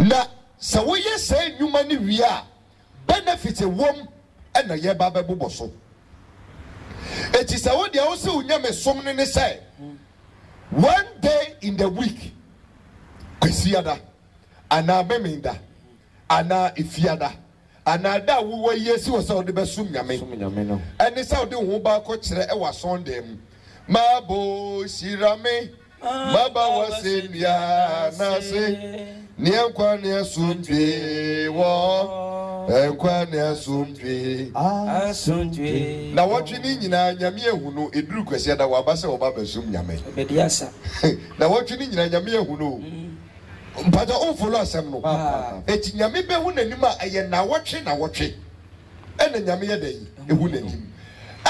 na sa wo ye say nyuma ni wi a benefit wom na ye ba bebo so eti sa wo dia wo se unyame som ne say one day in the week kwesiada ana memenda ana ifiada ana da wo yesi wo sa wo de besum nyame no eni sa wo de ho ba ko kire e wa Sunday mu mabo shirame maba wasendia na se nienkwa ne asumdwe wo enkwa ne asumdwe na wotwe ni nyina nyame ehunu eduru kwesiada wo abase wo ba besum nyame obediasa na wotwe ni nyina nyame ehunu mpaja on follow asem no eti nyame be hu nanim a eye na wotwe ena nyame ye dai ehu nanim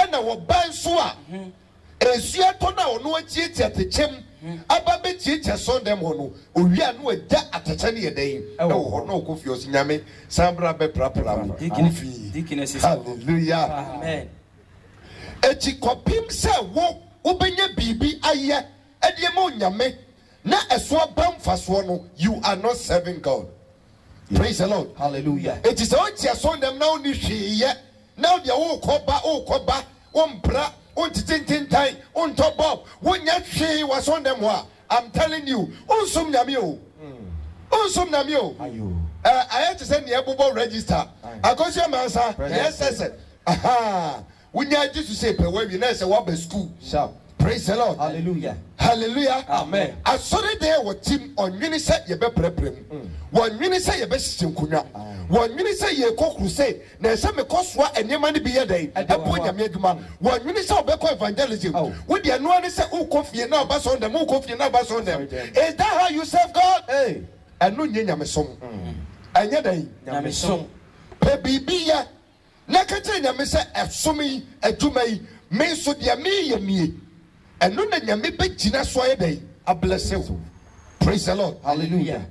ena wo ban so a esua to na ono achieti atechem aba be chieti Sunday ho no owia no agya ateche ne ye dai e wo ho no kofi osi nyame sambra be prapra kofi hallelujah amen eti kopim se wo benya bibi aye edie ma nyame na eso bamfaso no you are not serving God. Praise the Lord. Hallelujah. It is all just on them now ni hwe now dia wo koba ombra on tintin time on top up wonya hwe was on them wa I'm telling you onsum nyame o ayo I have to send the ebobo register akosia mansa yes aha wonya Jesus say pe we na say wa be school sharp. Praise the Lord. Hallelujah. Hallelujah. Amen. I saw it there with team on Unisa Yebe Preprem. One Unisa Yebe Sinkunya. One Unisa Yeko crusade. Now some coswa and your money be a day. A point of Yeduma. One Unisa Beko evangelism. With the annual say, oh, coffee now bus on them, oh, coffee now bus on them. Is that how you serve God? Hey. And no Yamasong. And yet, Yamasong. Pebibia. Nakata Yamasa, a sumi, a tumay, may so dear me. And no nyame be gina so day a bless you. Praise the Lord. Hallelujah.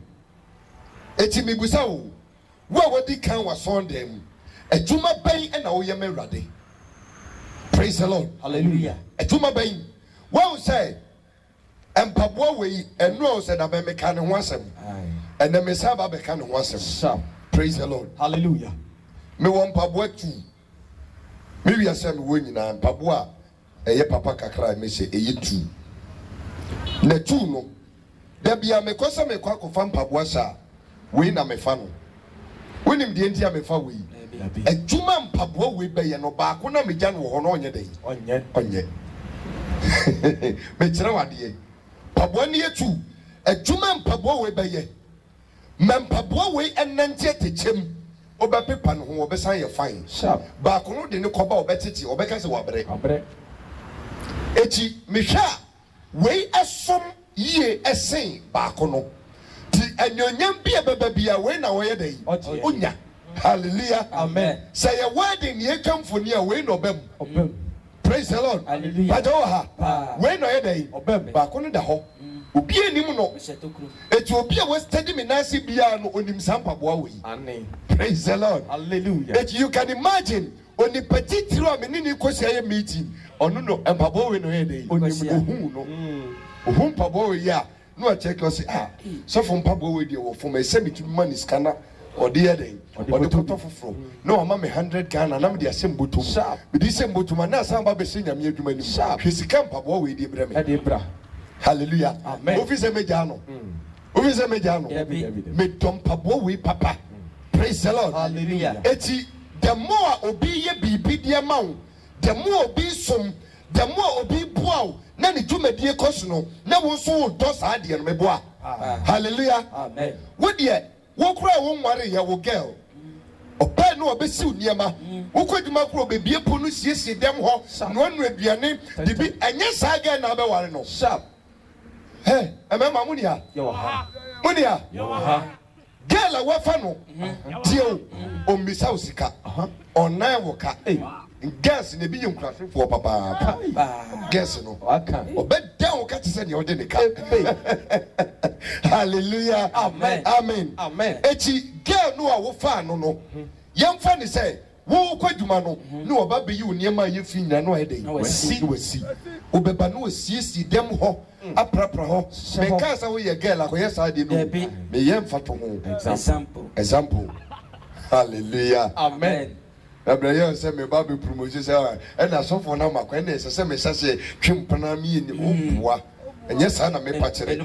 Eti mi busa wo wodi kan wa Sunday mu adwuma ban na wo ye merade. Praise the Lord. Hallelujah. Adwuma ban wo say empabo we enu o say da be me kan ho asem and me say ba be kan ho asem. Praise the Lord. Hallelujah. Me won pabo atu me wi asem wo nyina pabo a eye papa kakra me se eye tu na tu no da bia me kosa me kwa kofa mpaboa sa we na me fa no wonim de ntia me fa we adwuma mpaboa we be ye no ba ko na me gya no ho no onye dey onye me kire wade mpaboa ne etu adwuma mpaboa we be ye me mpaboa we enante techem obepepa no ho obesan ye fine ba ko no de ne koba obetete obeka se wabre eti mehwa we asom ye esen ba ko no ti anyonyam bia baba bia we na wo ye dey onya hallelujah amen say your wedding ye kamfoni a we no bam praise the Lord hallelujah badoha we no ye dey ba ko no da ho obi anim no eti obi a we study me nasi bia no onim sampaboa we amen praise the Lord hallelujah eti you can imagine oni petitiro a menini kosi aye meeting onu no empabo we no ye dey onim ohun no ohun pabo we ya no a check us so from pabo we dey wo from e semi to money scanner odi ye dey odi toto foforo no ama me 100 Ghana na me dey asem botom me dey sem botom na asamba be se nyame adwuma ni hwesika pabo we dey bra me e dey bra hallelujah amen office me jano me dom pabo we papa praise the Lord hallelujah eti the more obi ye bibi de ma wo the more obi som the more obi boa na ne dwumadie koso no na wo so wo do saa de no meboa hallelujah amen wo de wo kura wo nware ye wo girl opa no obesiw niema wo kwadwuma kura obebie po no siesie dem ho no anu aduane de bi enye saa ga na be ware no sharp hey emema munia girl a wafa no dio o misa osika onan woka gas ne bi yinkrafo fo papa gas no aka obeda woka tse ne ode ne ka hallelujah amen amen amen echi girl no a wofa no yemfa ne say wo kwa dwuma no ne oba be yi oniema ye fi nyina no ayede wasi obeba no asiesi dem ho aprapra ho me ka sa wo ye girl akoye sa de no me ye mfato ho example hallelujah amen. Abraham say me ba be promotion say e na so for na makwa na se me sase twempana mi ni oboa enye sa na me pa kire.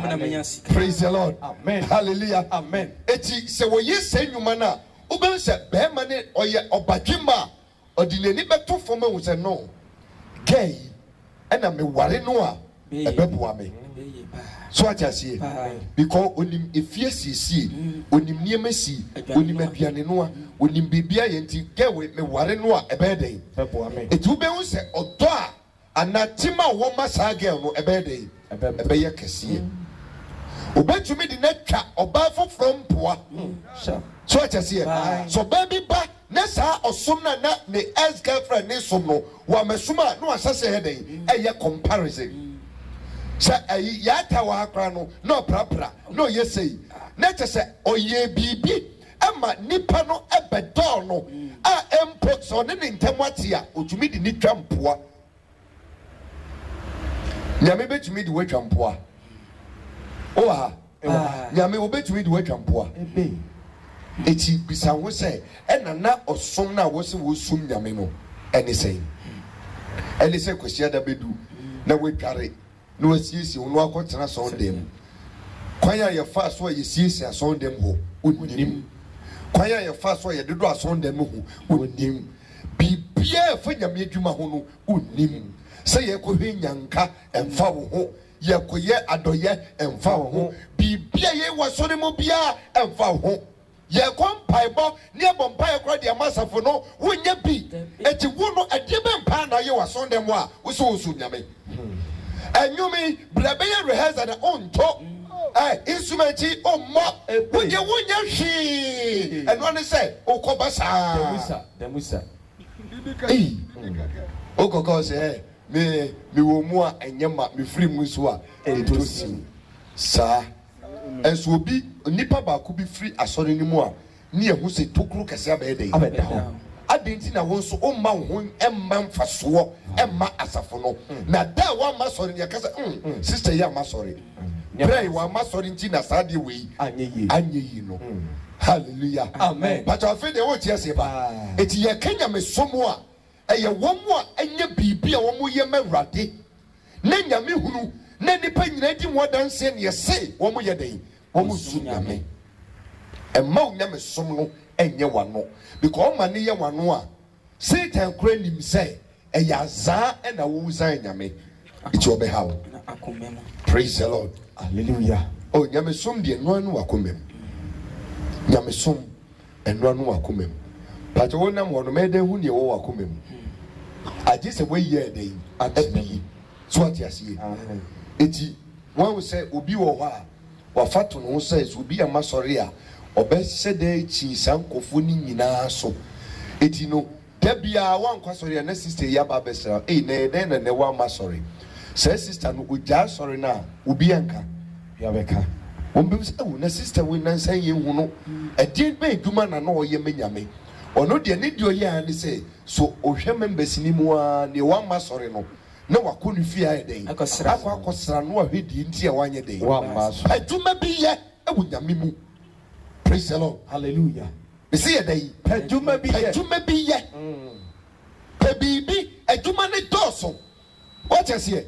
Praise the Lord. Amen. Hallelujah. Amen. Eti se wo ye se nwuma na obem se be ma ne oye obadwema odinani beto fom hu se no gay ena me ware no a ebeboa me. So ajase because onim efie sisi onim niema si onim aduane no a onim bibia ye nti gewe me ware no a ebeden Beboa me. eti ube hu se odo a anatima wo masa girl no ebeden ebeye kese obetumi di na twa oba from poa so ajase so baby ba na sa osom na ne ex girlfriend ne som no wa mesoma no asase heden eye comparison. Sa ya tawa akra no no prapra no yesei na tese oye bibi ama nipa no ebedol no a empo so ne ntemwate a otumi di ni twampoa nyame betumi di watwampoa o ha nyame obetumi di watwampoa eti bisa wo se na osom na wo se wo sum nyame no eni sei kwisia da bedu na wetware no asisi no akotena sondem kwanya ye fa so ye sisi asondem ho onim kwanya ye fa so ye dedo asondem ho onim bibia fa nyame adwuma ho no onim se ye ko hwanyanka emfa wo ho ye ko ye adoye emfa wo ho bibia ye wasore mo bia emfa wo ho ye kompaibo ne bompai kro de masafo no wonya bi eti wo no ade be mpa na ye wasondem a wo so nyame. And you mean, Blabaya rehearsal and on top. Instrumenti, oh, mock, would you she? And one say, oh, Kobasa, the Musa. Oh, Coco say, me will more and yamma, me free Musua, and to sing. Sir, as will be Nipaba could be free as on anymore. Near who say, took look as a bed. I didn't know one so on my own and man for so and ma asafono. Now that one master in your casa, sister, ya masori. Pray one master in Tina Sadi way, and ye know. Hallelujah. Amen. But I feel the word yes, it's your Kenya me somewhat. A one more and your baby, a one more year man ratty. Nanya me who, Nanny Penny, what done saying, yes, say, one more day, almost soon, me. And Mount Nemes Somo. Enye wano because mani ye wano a Satan kura nim say eya za na wo za nyame it will be how. Praise the Lord. Hallelujah. Oh nyame som de no anu akomem nyame som enu anu akomem but wona mo no mede hu ne wo akomem aje se we ye dey abi so atiasie eti wan say obi wo ho a wafato no say obi amasori a obese de chi sankofo ni nyina so eti no dabia wan kwasori na sister ya ba besra na ne wa masori say sister no oja sori na obi anka ya beka ombe se na sister we nan san ye hu no edin be dwuma na no ye menyame ono de ne dio ye ani say so ohwe members ni mu a ne wa masori no na wakonu fi aye den akosra no ahwedi nti e wanye den wa maso adwuma bi ye nyame mu. Praise the Lord. Hallelujah. You see a day. Pejuma be ye. Pebibi. Ejuma ne doso. What you see?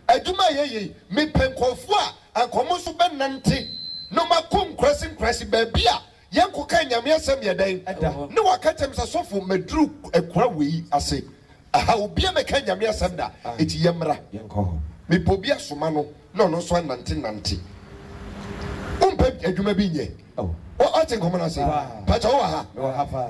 Ejuma ye. Me penkofua. And komosu ben nante. No ma kum crossing babia. Yanko kanya me asem ye day. No wakatem sa sofu medru ekura we ase. Aha obi me kanya me asem da. Eti yemra. Yanko. Me pobia soma no so nante. Umpe ejuma bi nye. Oh. What I come and say, Patawa,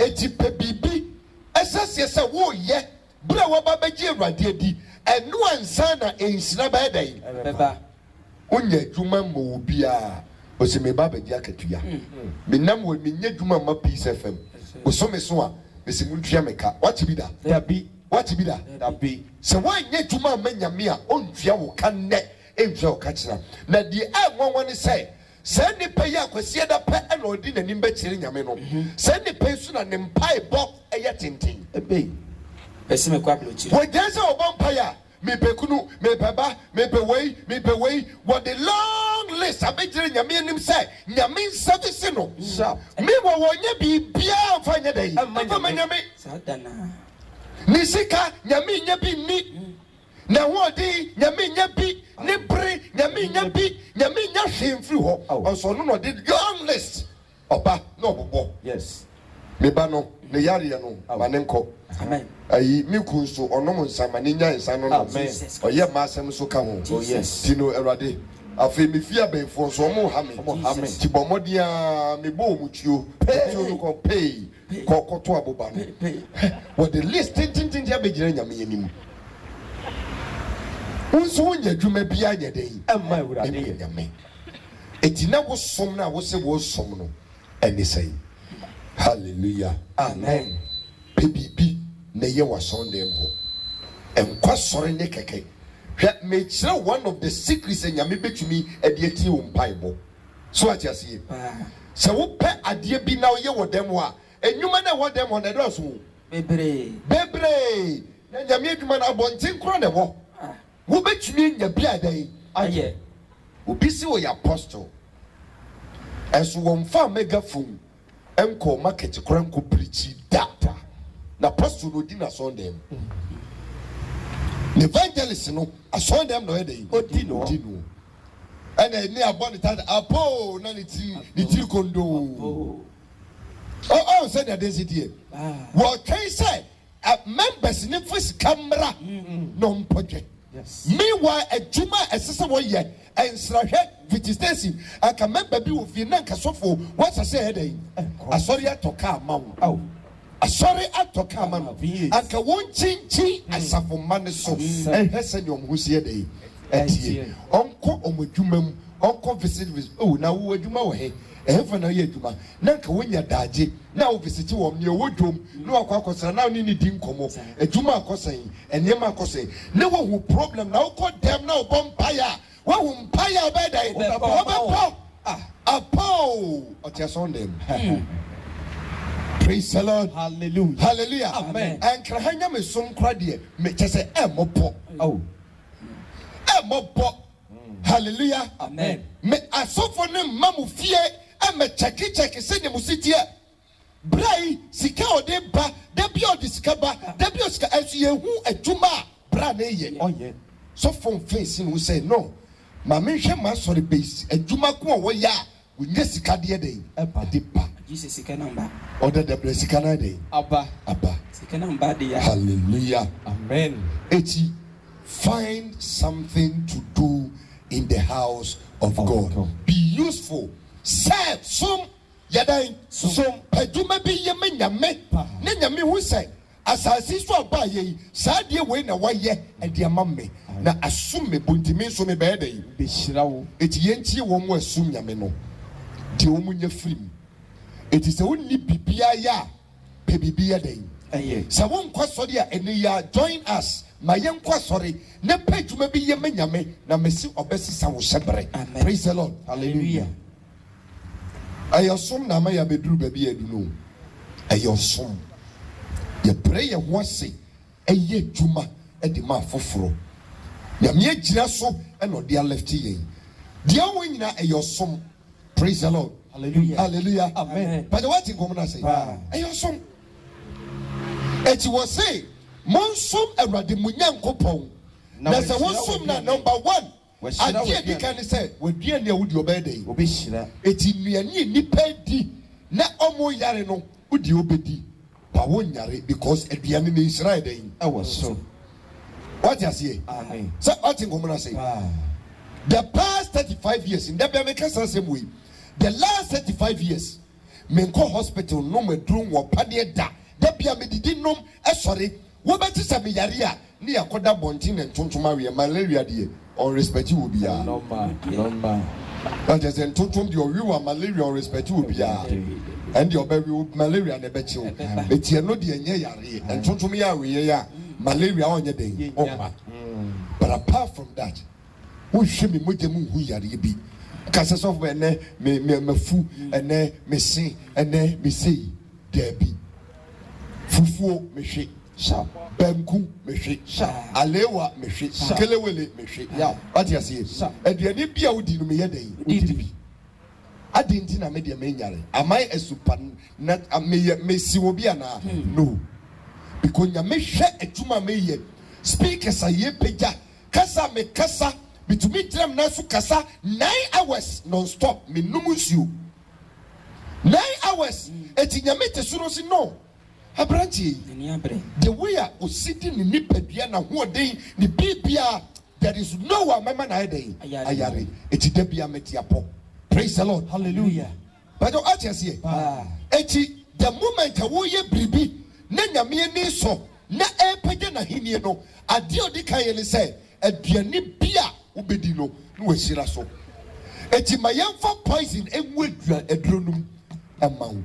eti pebibi, esase se wo ye, bra wa ba beji awrade di, enu ansa na ensina ba dai. Onye dwuma mo bia, o se me ba beji akatua. Me nam we menye dwuma ma Peace FM. O so me so a, me se muntua meka. What bi da? Dabi. What bi da? Dabi. Se wan nye dwuma ma nyame a ontua wo kan ne, entua wo ka kira. Na di a won won say sɛ nipa yi akwasi da pɛ ɛna ɔdi n'anim bɛkyerɛ nyame no sɛ nipa yi so na ne mpaebɔ ɛyɛ tenten pɛsɛ mɛkɔ apɛlɛkyi wɔgya sɛ ɔbɔ mpaeɛ a mepɛ kunu mepɛ ba mepɛ wei wɔde long list abɛgyere nyame anim sɛ nyame nsɛbisi no me wɔ wɔnyɛ biribiaa mfa nyɛ da yi ɛfa ma nyame saa da naa ne sika nyame nyɛ bi nni na hoɔden nyame nyɛ bi ne bere nyame nyɛ bi nyame nyɛ hwee mfiri hɔ ɔnso ɔno na ɔde long list ɔba na ɔbobɔ meba no ne yareɛ no ma ne nkɔ amen ayi me kun so ɔnom nsa ma ne nya nsa no no ɔyɛ ma asɛm so ka ho ti no awurade afei me fie abɛnfoɔ nso ɔmo ha me ti bɔ mmɔden a mebɔ ɔmo tuo no kɔ pei kɔkɔto aboba no wɔde list tententen abɛgyina nyame anim nso wonyɛ adwuma biara nyɛ dɛn ɛmma awurade ɛne nyame ɛti na wosom no a wo sɛ wosom no ɛne sɛi hallelujah amen pɛ biribi na ɛyɛ w'asɔndɛm hɔ ɛnkwa sɔre ne kɛkɛ hwɛ mekyerɛ one of the secrets nyame bɛtumi ɛde atie wo mpaebɔ so ate aseɛ sɛ wopɛ adeɛ bi na woyɛ wɔ dɛm hɔ a ɛnwuma na ɛwɔ dɛm hɔ na ɛdɔɔso bebree na nyame adwuma no abɔnten korɔ na ɛwɔ wobɛtumi anya bi adan ayɛ obi si wɔyɛ apostle ɛso wɔmfa megaphone ɛnkɔ market korɔ nkɔ preachi da na apostle no di na asɔndɛm ne evangelist no asɔndɛm na ɔyɛ dɛ odi no ɛna ne abɔ ne tada apo na ne tiri kondo ɔn sɛ ne adansi deɛ wɔtwɛn sɛ members ne fo sika mmra na ɔmpɔdwe meanwhile adwuma a ɛsɛ sɛ wɔyɛ ɛnsrahwɛ fiti station aka member bi wɔ fie na nkasɔfo wɔsɛ sɛ ɛdɛ asɔre atɔ kaa ma wo asɔre atɔ kaa ma no anka wɔn kyinkyin asafo mma ne so ɛhwɛ sɛ deɛ ɔmo ho sie dɛ ɛtie ɔnkɔ ɔmo adwuma mu ɔnkɔ visit na wo adwuma wɔ he ɛhɛfa na yɛ adwuma na nka wonya daagye na wo visit wɔm nea ɛwɔ dwom na wakɔ akɔsra na ne di nkɔmmɔ adwuma akɔsɛn nneɛma akɔsɛn na wahu problem na wokɔ dɛm na wobɔ mpaeɛ a wahu mpaeɛ a wobɛda yi wobɛpɔ apɔ ɔte asɔn dɛm praise the Lord hallelujah amen ɛnkra ha nyame som kora deɛ mekyɛ sɛ ɛmmɔpɔ ɛmmɔpɔ hallelujah amen me asɔfo ne mma mo fie ɛmɛ kyɛke sɛdeɛ mo si teɛ brai sika ɔde ba da bia ɔde sika ba da bia sika ɛso yɛhu adwuma a bra na ɛyɛ sɔfo mfɛnsi no sɛ no ma menhwɛ ma sɔre base adwuma ko a wɔyɛ a wonyɛ sika deɛ dɛn ɛde ba Jesus sika namba ɔda dabra sika na dɛn aba sika namba de ya hallelujah amen eti find something to do in the house of God. Be useful. Serve some yadan some adwuma bi ye nyame ne nyame hu sɛ asase so aba ye saa deɛ wei na wayɛ ɛde ama me na asum me bontimi so me bɛyɛ dɛ be hyira wo eti yɛntie wɔn mo asum nyame no deɛ wɔn mo nya firim eti sɛ wonni bibia ya pɛ bibia dɛ sɛ wɔn nkɔ sɔre a ɛne ya join us ma yɛn nkɔ sɔre ne pɛ adwuma bi yɛ me nyame na mesi ɔbɛsisa wo hyɛbrɛ praise the Lord hallelujah ɛyɛ som na ama yɛ abɛduru baabi yɛ adunu ɛyɛ som yɛbrɛ yɛ ho ase ɛyɛ adwuma ɛde ma afoforɔ nyame agyina so ɛna ɔde alɛfte yɛn deɛ wɔn nyinaa ɛyɛ som praise the Lord hallelujah amen but what in common say ɛyɛ som eti wɔ se monsom awurade mo nyankopɔn na sɛ wɔsom na number 1 adeɛ di ka ne sɛ wɔaduane a wodi ɔbɛyɛ dɛ wobɛhyira eti nnuane nipa di na ɔmo yare no wodi obɛdi ba wonyare because aduane ne nhyira dɛ ɛwɔ so what aseɛ amen sɛ ɔte nkɔmɔ na sɛ the past 35 years in dabia me kasa sɛm wei the last 35 years menkɔ hospital no meduru wɔ padeɛ da dabia medidi nom ɛsɔre wobɛte sɛ meyare a ne yɛkɔda bɔnten ne ntontom aweɛ malaria deɛ ɔrespecti wɔ biara ɔkyɛ sɛ ntontom deɛ ɔwe wɔ malaria ɔrespecti wɔ biara ɛndeɛ ɔbɛwe malaria na ɛbɛkyew ɛtiɛ no deɛ ɛnyɛ yareɛ ntontom yɛ aweɛ a malaria ɔnyɛ den ɔma but apart from that wohwɛ me mogya mu nhu yareɛ bi kasa sɔfo ene me fu ene me sin ene me sei debi fufuo me hwe Sha. banku me hwe alewa me hwe kelewele me hwe what you say aduane bia wodi no me yedai wodi bi adenti na me de me nyare am I a super na me si obi ana no because nya me hwe adwuma me ye speakers aye pagya kasa me kasa bitumi dram na so kasa 9 hours non stop me numusuo 9 hours etinya me tesuro si no abranti the way I was sitting in nipadua na hoden ni bibia there is no one mama na dey ayare eti da bia metiapo praise the Lord hallelujah but o atiase eti the moment wo ye bribi na nyame ni so na epege na hinie no ade odi kan ye ne say aduane bia ubedi no na wahira so eti mayemfa poison enwu adronum amawo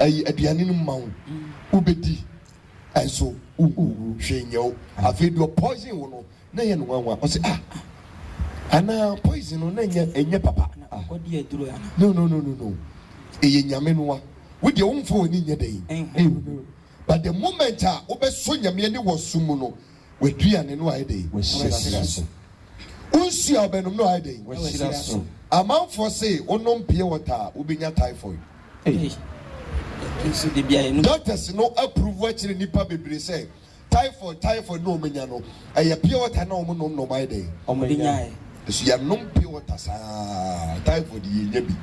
ayi aduane no mawo ubedi enso hwenyo afi do poison wo no na ye no wanwa o say ana poison no na enye papa akodi aduro ana no eye nyame no wa wo de wo mfo woni nye dai but the moment a obeso nyame ni wo sumu no waduane no ayi dai Washira so. unsi obenum no ayi dai Washira so. amanfo say onom pie water ubenya typhoid nso de bia enu doctors no approve actually nipa bebre say typhoid no omenya no aye pie water na omo no ayi dai omenya so ya nom pie water sa typhoid ye nyabi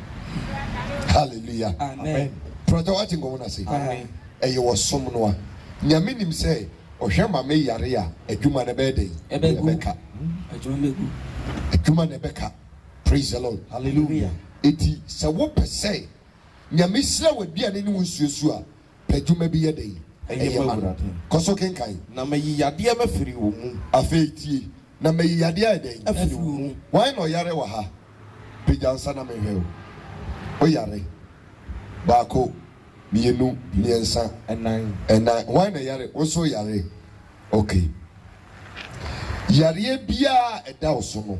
hallelujah amen proto wati ngomo na say amen eye wo som no a nyame nim say ohwe ma me yare a adwuma na be dey ebeka adwuma megu adwuma na beka praise the Lord Hallelujah. eti se wo pese nyame sira wadua ne wo nsuosu a adwuma bi ye dey eye ma koso kenkai Na mayi yade amafiri wo mu. afetie na me yade a dey Afiri wo mu. why no yare wa ha pejansa na me hwe o yare baako mienu miensa Enan. why no yare also yare okay yare bia eda oso no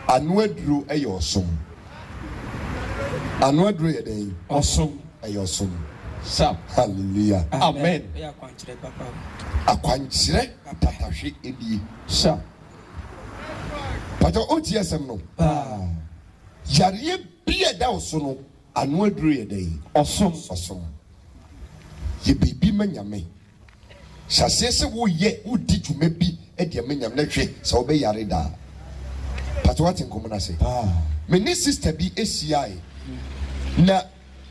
anu aduro eye osom anu aduro ye den Osom. eye osom Sa. hallelujah Amen. ya kwanchire papa akwankyere tatahwe edie Sa. pato otiesem no yare bia eda oso no anu aduro ye den Osom. ye bibi manyame sase se wo ye udi dwuma bi e de manyame na hwe se wo be yare da pato watin komuna se me ni sister bi esiai na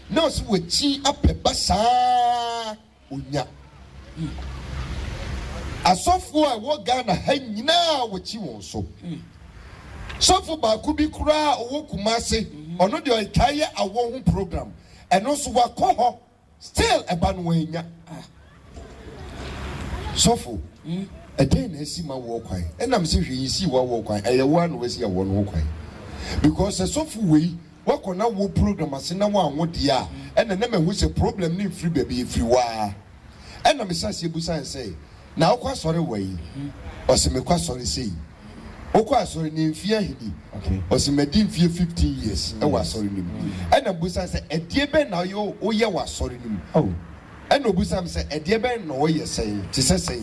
nurse wo chi apeba saa onya asofo a wo Ghana ha nyina wo chi won so sofo ba ku bi kura owo Kumase ono de o kaye awo ho program eno so wakọ ho still eba no wanya sofo again esi ma wo kwan enam se hwe yisi wo kwan eyewo na wesi awo no kwan because sofo we wako na wo program ase na wo anwo dia ena na mehu se problem ni free baby free wa ena me sase ebusan say na okwa sori wai ose me kwa sori sei okwa sori ni mfia hidi ose me di mfia 15 years e wa sori ni ena busan say edie be na yo oye wa sori ni ena obusan say edie be na oye sei ti sei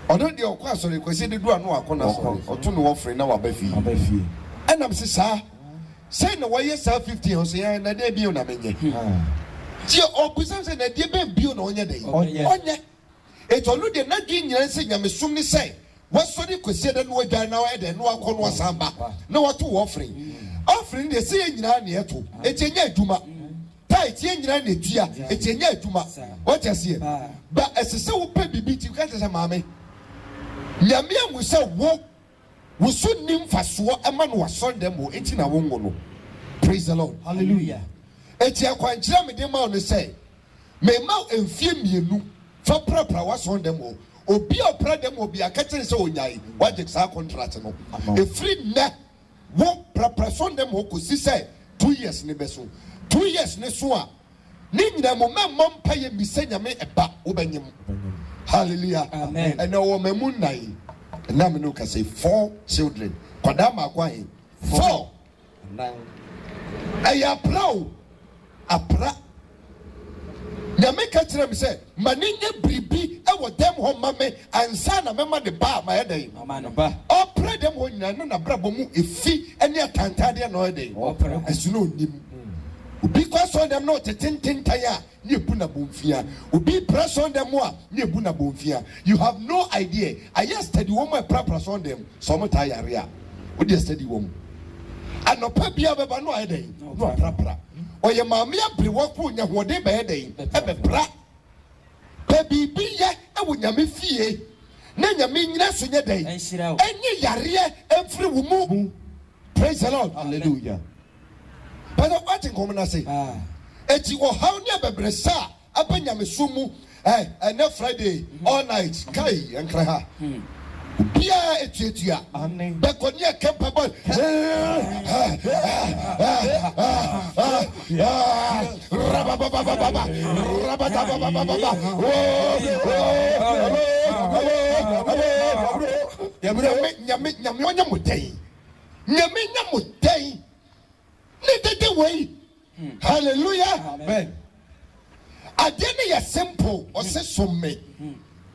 ono de okwa sori kwesi de do anu akona sori oto no wo free na wa ba fi ena me say say na why yes 50 o say na dey bi na menye ti obusan say na dey bi na onye dey onye etolu de na gi nyina say nyamesum ni say wasori kwesi de no wadwan na wa de no akọ no asamba na wato wo offering de say nyina na eto etenya adwuma tight ye nyina na etua etenya adwuma what you see ba esese wo pa bibi ti ka tese maame nyame amu say wo wusu nim faso ama no wason dem wo enti na wongo no praise the Lord Hallelujah. eti akwankyira me dem ma no say me ma emfie mienu fa prapra wason dem wo obi opra dem obi akatire say onyai waje sa contract no e free na wo prapra son dem wo kosi say 2 years ne beso 2 years ne so a ni nyina mo memmo mpa ye misenya me eba wo banyem hallelujah amen and wo mamun nai na me no ka say 4 children kwada ma kwa 4 ɛyɛ apra nyame ka kyerɛ me sɛ ma ne nyɛ biribi ɛwɔ dɛm hɔ ma me ansa na mɛma de ba ma yɛ dɛn ɔpra dɛm hɔ nyinaa na nabrabɔ mu ɛfi ne atantadeɛ na ɔyɛ dɛn ɛso na ɔnim obi kɔ sɔn dɛm na ɔtete ntentan a ne ebu na bomfia obi pra sɔn dɛm a ne ebu na bomfia you have no idea ayɛ study wɔn a pra sɔn dɛm sɛ ɔmo taa yare a wodi study wɔn anɔpa bia bɛba no ayɛ dɛn no aprapra ɔyɛ maame abiriwɔ ko nyahoɔden bɛyɛ dɛn ɛbɛpra pɛ biribi yɛ ɛwɔ nyame fie na nyame nyina so nyɛ dɛn ɛnyɛ yareɛ ɛmfiri wo mu praise the Lord hallelujah pɛsɛ ɔte nkɔm no ase eti ɔhaw ne abɛbrɛsa a abɛ nyameso mu ɛnɛ Friday all night kai ɛnkra ha obiara etuatua bɛkɔ ne ɛkɛmpa bɔ nyame ɔnyɛ mo dɛn ne dede wei hallelujah amen adeɛ ne yɛ simple ɔsɛ som me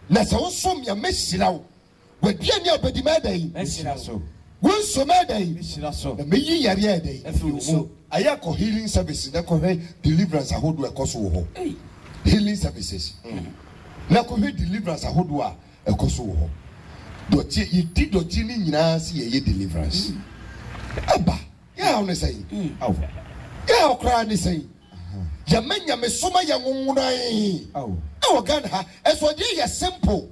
na sɛ wosom yɛ mɛhyira wo waduane a wobɛdi ma ɛda yi wonsom ɛda yi na mɛyi yareɛ ɛda yi ayɛ akɔ healing services na kɔhwɛ deliverance ahodoɔ ɛkɔ so wɔ hɔ healing services na kɔhwɛ deliverance ahodoɔ a ɛkɔ so wɔ hɔ dɔkye yɛdi dɔkye ne nyinaa sɛ yɛyɛ deliverance aba yɛaw ne sɛ yɛaw koraa ne sɛ yɛma nyame soma yɛ nwowonan ɛwɔ Ghana ha ɛso ɔdeɛ yɛ simple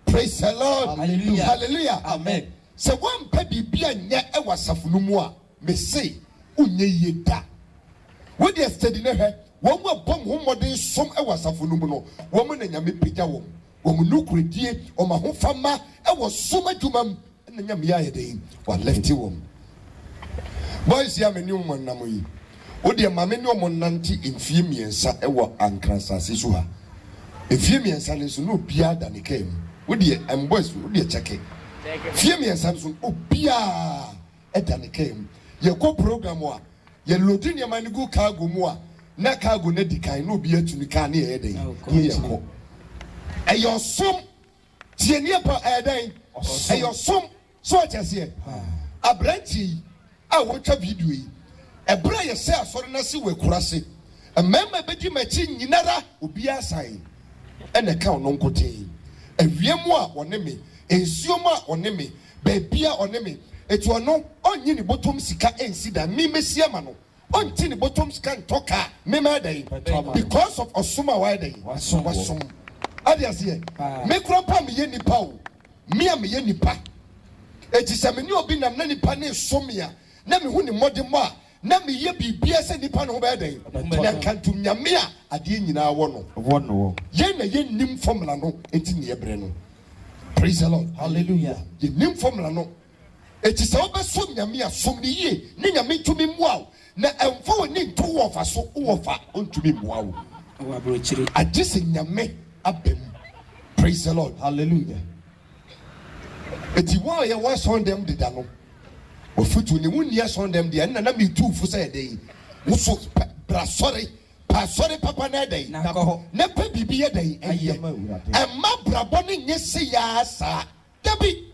praise the Lord hallelujah amen sɛ woampa biribi a nyɛ ɛwɔ asafo no mu a mese wonyɛ yie da wode study ne hwɛ wɔn mu abɔ mo mmɔden som ɛwɔ asafo no mu no wɔn na nyame pagya wɔn nukuredie wɔn ahofama ɛwɔ som adwuma mu ɛna nyame ayɛ dɛn walɛfte wɔn boys ya me ne wɔn nam yi wode maame ne wɔn nante mfie mmiɛnsa ɛwɔ ankrasase so ha mfie mmiɛnsa ne so no obiara da ne kaa mu wode boys wode kyɛke fie mmiɛnsa no so obiara ɛda ne kaa mu yɛkɔ program a yɛlodi nneɛma ne gu cargo mu a na cargo na di kan na obi atu ne kaa ne yɛyɛ dɛn yɛkɔ ɛyɛ ɔsom tie ne pa ɛyɛ dɛn ɛyɛ ɔsom so ɔkyɛseɛ aberante yi a wɔtwa video yi ɛberɛ yɛ sɛ asɔre no se wɔ akura se mmarima bɛdi m'akyi nyinara obiara sae ɛna ka ɔno nkotee awie mu a ɔne me nsuo mu a ɔne me baabi a ɔne me etu ɔno ɔnyi ne bɔtɔm sika ɛnsi da mi mesi ama no ɔnti ne bɔtɔm sika ntɔ kaa mema da yi because of ɔsom a wɔayɛ da yi wasom ade aseɛ me kura pa meyɛ nipa o me a meyɛ nipa eti sɛ me ne obi nam na nipa ne som ya na me hu ne mmɔde mu a na meyɛ biribia sɛ nipa no ho bɛyɛ da yi na nkantom nyame a adeɛ nyinaa wɔ no yɛn na yɛnnim formula no enti ne yɛbrɛ no praise the Lord hallelujah yɛnnim formula no eti sɛ wobɛsom nyame a som ne yie ne nyame ntumi mmoa wo na ɛmfa wɔ ne nto wɔ fa so wɔ fa ɔntumi mmoa wo agye sɛ nyame aba mu praise the Lord hallelujah eti wɔn a yɛwɔ asɔn dɛm deda no ofutu ne mu nni asɔn dɛm deɛ ɛnna na mi tu fu sɛ ɛdɛ yi woso bra sɔre pa sɔre papa na ɛdɛ yi ne pɛ bibi yɛ dɛ yi ɛyɛ ɛma brabɔ ne nye se yaa saa dabi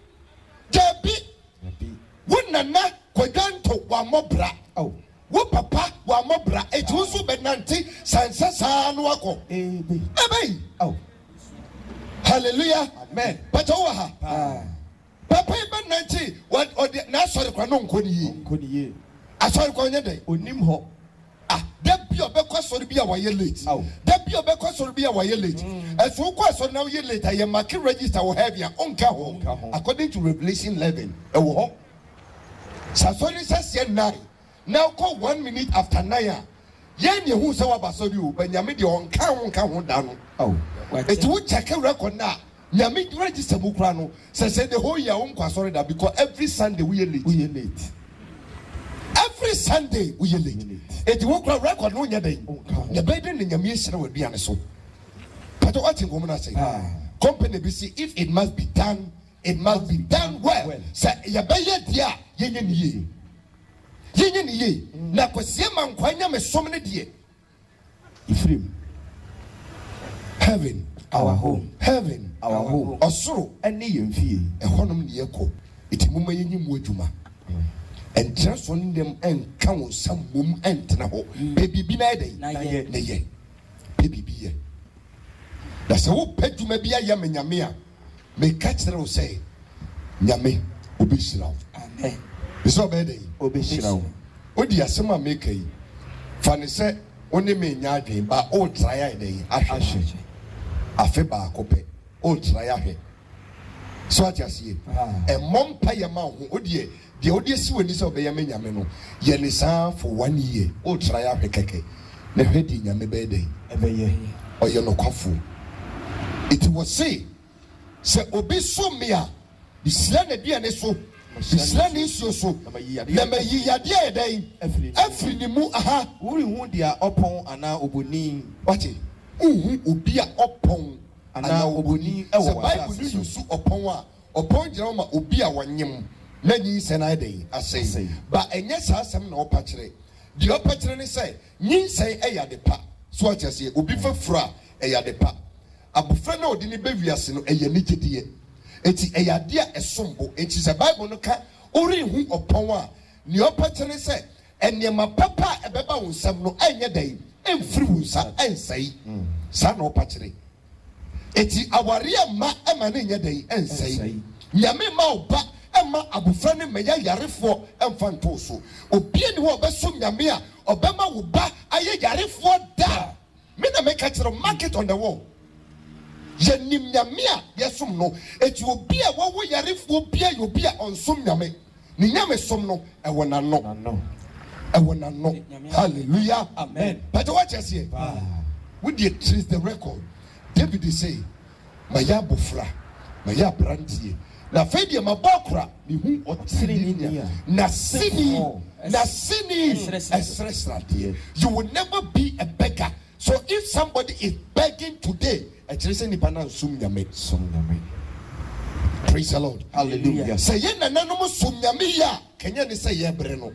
wo nana kɔdwanto wamɔ bra wo papa wamɔ bra eti wo nso bɛ nante sansa saa no akɔ ɛbɛ yi hallelujah amen pata wo ha. Papa ibe nanti ɔde na asɔre kwa no nkɔ ne yie asɔre kwa nyɛ dɛ onim hɔ da bi ɔbɛkɔ asɔre bi a wɔyɛ late da bi ɔbɛkɔ asɔre bi a wɔyɛ late ɛso kɔ asɔre na wɔyɛ late ayɛ mark register wɔ heavy a ɔnka hɔ according to Revelation 11 ɛwɔ hɔ sasɔre sɛsɛ 9 na kɔ 1 minute after 9 a yɛn ne hu sɛ waba asɔre o bɛnyame deɛ ɔnka ho da no eti wo check record na nyame register mu kura no say the whole year on kwasori that because every Sunday we are late every Sunday we are late eti wo kura record no nya den ya beden ne nyame hyira waduane so but what ngom na say company be see if it must be done well say ya beye dia yenye ne ye yenye ni ye na kwasie man kwanya me som ne de Ifrim. heaven Our home. heaven Our home. osoro Any yemfie. ehonom ne yekɔ etimuma yenyi mu adwuma entra so ndem enka wo sam mum entena ho baby bi na yɛ Na ye baby bi ye da sɛ wo padwuma bi ayɛ me nyame a me ka kyerɛ wo sɛ nyame obɛhyira wo Amen. biso obɛdɛn Obeshira wo. odi asɛm a meka yi fa ne sɛ wo ne me nya adwen ba o try ayɛ ahwɛ afe baako pɛ o try ahwɛ so ati asie ɛmmɔ mpa yɛ ma ho odi deɛ odi esi wɔ ni sɛ ɔbɛyɛ me nyame no yɛ ne saa for 1 year o try ahwɛ kɛkɛ na hwɛ di nyame bɛdɛn Ebeye. ɔyɛ nokwafo it was say sɛ obi so me a bisira na duane so bisira ne nsuo so na mayi yadeɛ yɛ dɛn afiri ne mu aha Wuri hu dia opon ana oboni. wate uhu obi a ɔpɔn Ana oboni ɛwɔ sɛ bible ne yusu ɔpɔn a ɔpɔn gyina ma obi a wɔnyem na nyinsɛ no ayɛ dɛn asɛe ba ɛnyɛ saa asɛm na ɔpa kyerɛ deɛ ɔpa kyerɛ ne sɛ nyinsɛn ɛyɛ ade pa so ɔkyɛ sɛ obi fafuro a ɛyɛ ade pa abofra na ɔde ne bɛwiase no ɛyɛ ne gyedeɛ eti ɛyɛ ade a ɛsombo eti sɛ bible no ka ɔrenhu ɔpɔn a nea ɔpa kyerɛ ne sɛ ɛnneɛma papa a ɛbɛba wo nsam no ɛnyɛ dɛn ɛmfiri wo nsa ɛnsɛe saa na ɔpa kyerɛ eti awari ama ɛma ne nyɛ dɛn ɛnsɛe nyame ma ɔba ɛma abofra ne mɛyɛ yarefoɔ ɛmfa nto so obi ni hɔ ɔbɛsom nyame a ɔbɛma wo ba ayɛ yarefoɔ da me na meka kyerɛ market on the wall yɛnim nyame a yɛsom no eti obi a wɔwɔ yarefoɔ bia yɛ obi a ɔnsom nyame ne nyame som no ɛwɔ n'ano ɛwɔ n'ano hallelujah Amen. pɛtɛ wɔkyɛ seɛ wodi trace the record David say maya abofra maya abrantie na afei deɛ mabɔ akora mehu ɔtene nia na sini ɛsrɛsradeɛ you will never be a beggar so if somebody is begging today ɛkyerɛ sɛ nipa no ansom nyame praise the Lord Hallelujah. sɛ yɛ nananom som nyame yɛ a kɛnyɛ ne sɛ yɛbrɛ no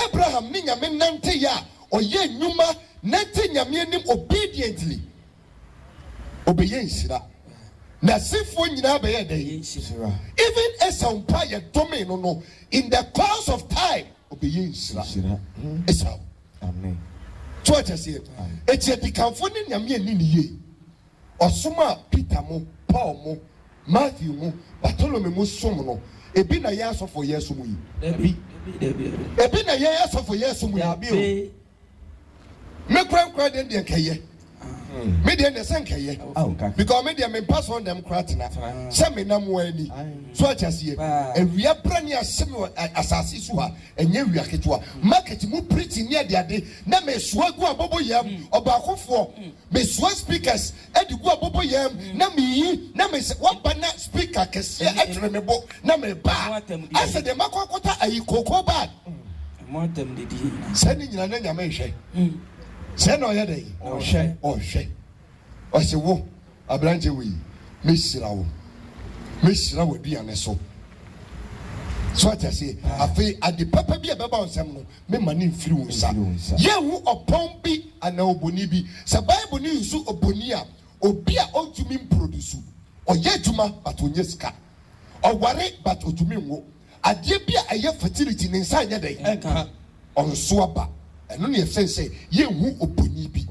Abraham ne nyame nante yɛ a ɔyɛ nnwuma nante nyame anim obediently obɛyɛ nhyira na sifoɔ nyinaa bɛyɛ dɛn even Esau mpa yɛ dɔme no in the course of time obɛyɛ nhyira Esau Amen. so ɔkyɛ sɛ eti adikanfo ne nyame ani ne yie ɔsom a Peter mo Paul mo Matthew mo Bartholomew mo som no ebi na yɛ asɔfo yɛ som yi ebi na yɛ asɔfo yɛ som yi me kura den deɛ nkɛyɛ me deɛ ne sɛ nkɛyɛ because me deɛ me pass on them kura tena sɛ me nam wɔ ani so akyɛ seɛ awia bra ne asɛm wɔ asase so ha ɛnyɛ awia ketewa market mu preaching ne ade na me soa gu abɔbɔ yam ɔbaakofoɔ me soa speakers ɛde gu abɔbɔ yam na me yi na me waba na speaker kɛseɛ ɛtwerɛ me bo na me ba asɛ deɛ makɔ akɔta ayi koko bag sɛ ne nyina na nyame nhwɛ sɛ na ɔyɛ dɛ ɔhwɛ ɔsɛ wo aberante wei mɛhyira wo aduane so ate aseɛ afei ade papa bi a ɛbɛba wo nsɛm no mema ne mfiri wo nsa yɛhu ɔpɔn bi anaa ɔbɔni bi sɛ bible ne nso ɔbɔni a obi a ɔntumi mproduce ɔyɛ adwuma but ɔnyɛ sika ɔware but ɔtumi nwo adeɛ bi a ɛyɛ fertility ne nsa nyɛ dɛn ɔnso aba ɛno ne yɛfɛ sɛ yɛnhu ɔbɔni bi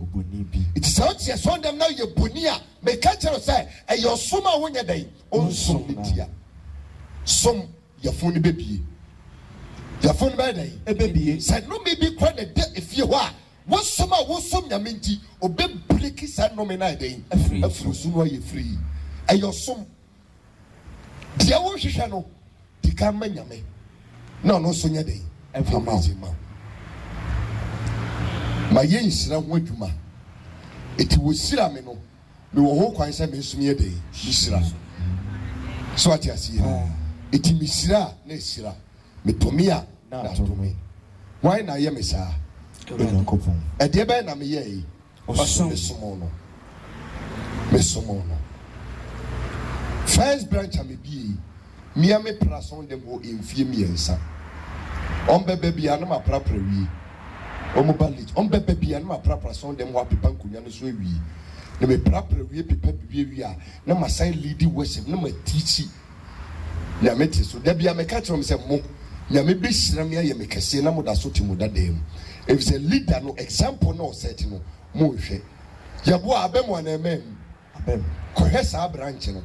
it is out here so them now yɛ bɔni a meka kyerɛ sɛ ɛyɛ ɔsom a wonyɛ dɛn ɔnsom ne tia som yɛfo no bɛbie yɛfo no bɛyɛ dɛn ɛbɛbie sɛ nome bi kora ne da efie hɔ a wosom a wosom nyame nti ɔbɛbreki saa nome no ayɛ dɛn afiri so no ayɛ firi ɛyɛ ɔsom deɛ wohwehwɛ no di ka ma nyame na ɔno nso nyɛ dɛn ɛfama ma yɛ nhyira ho adwuma eti wɔsira me no mewɔ ho kwan sɛ mensom yɛ dɛn mehyira so ate aseɛ eti mehyira a na ɛhyira metome a na atome wan na ayɛ me saa ɛdeɛ bɛyɛ na meyɛ yi ɔso mesom no first branch a mebie mia me pra so dem hɔ mfie mmiɛnsa Bebe and my proper we. Ballet, Bebe and my proper son, them what people could so we. No me proper we people we are. No my sign leading worship, no my teaching. Yamete, so there be a mechatron say mo. Yamebe Shramia Yamekasi, no more that so to them. If it's a leader, no example, no setting, no more. Yabu Abem one amen. Kohesa branch no.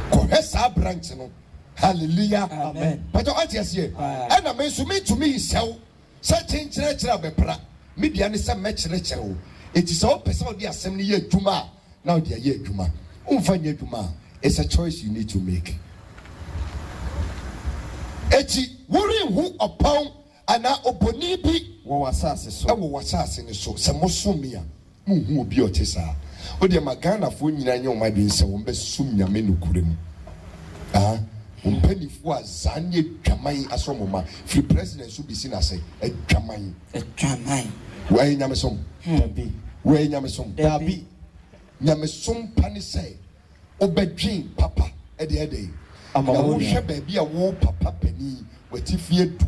Kohesa branch no. Hallelujah. Amen. But what you say? And I mean to me so such change natural bepra. Media is some match natural. It is all person of the assembly year Juma. Now they are year Juma. Unfanya Juma. It's a choice you need to make. Eti worry who upon ana oboni bi wo wasase so. Ewo wasase ne so. Se mosomia. Mu obi otesa. O de magana fo nyina nye o ma bi nse wo be sum nyame no kurem. Ah, umpanifu azanye dwaman asomoma. Free president so bi si na say dwaman. Dwaman. Why nyamesom? Dabi. Why nyamesom? Dabi. Nyamesom pani say obedwin papa e de. Na wo hwe baabi a wo papa pani watifie du.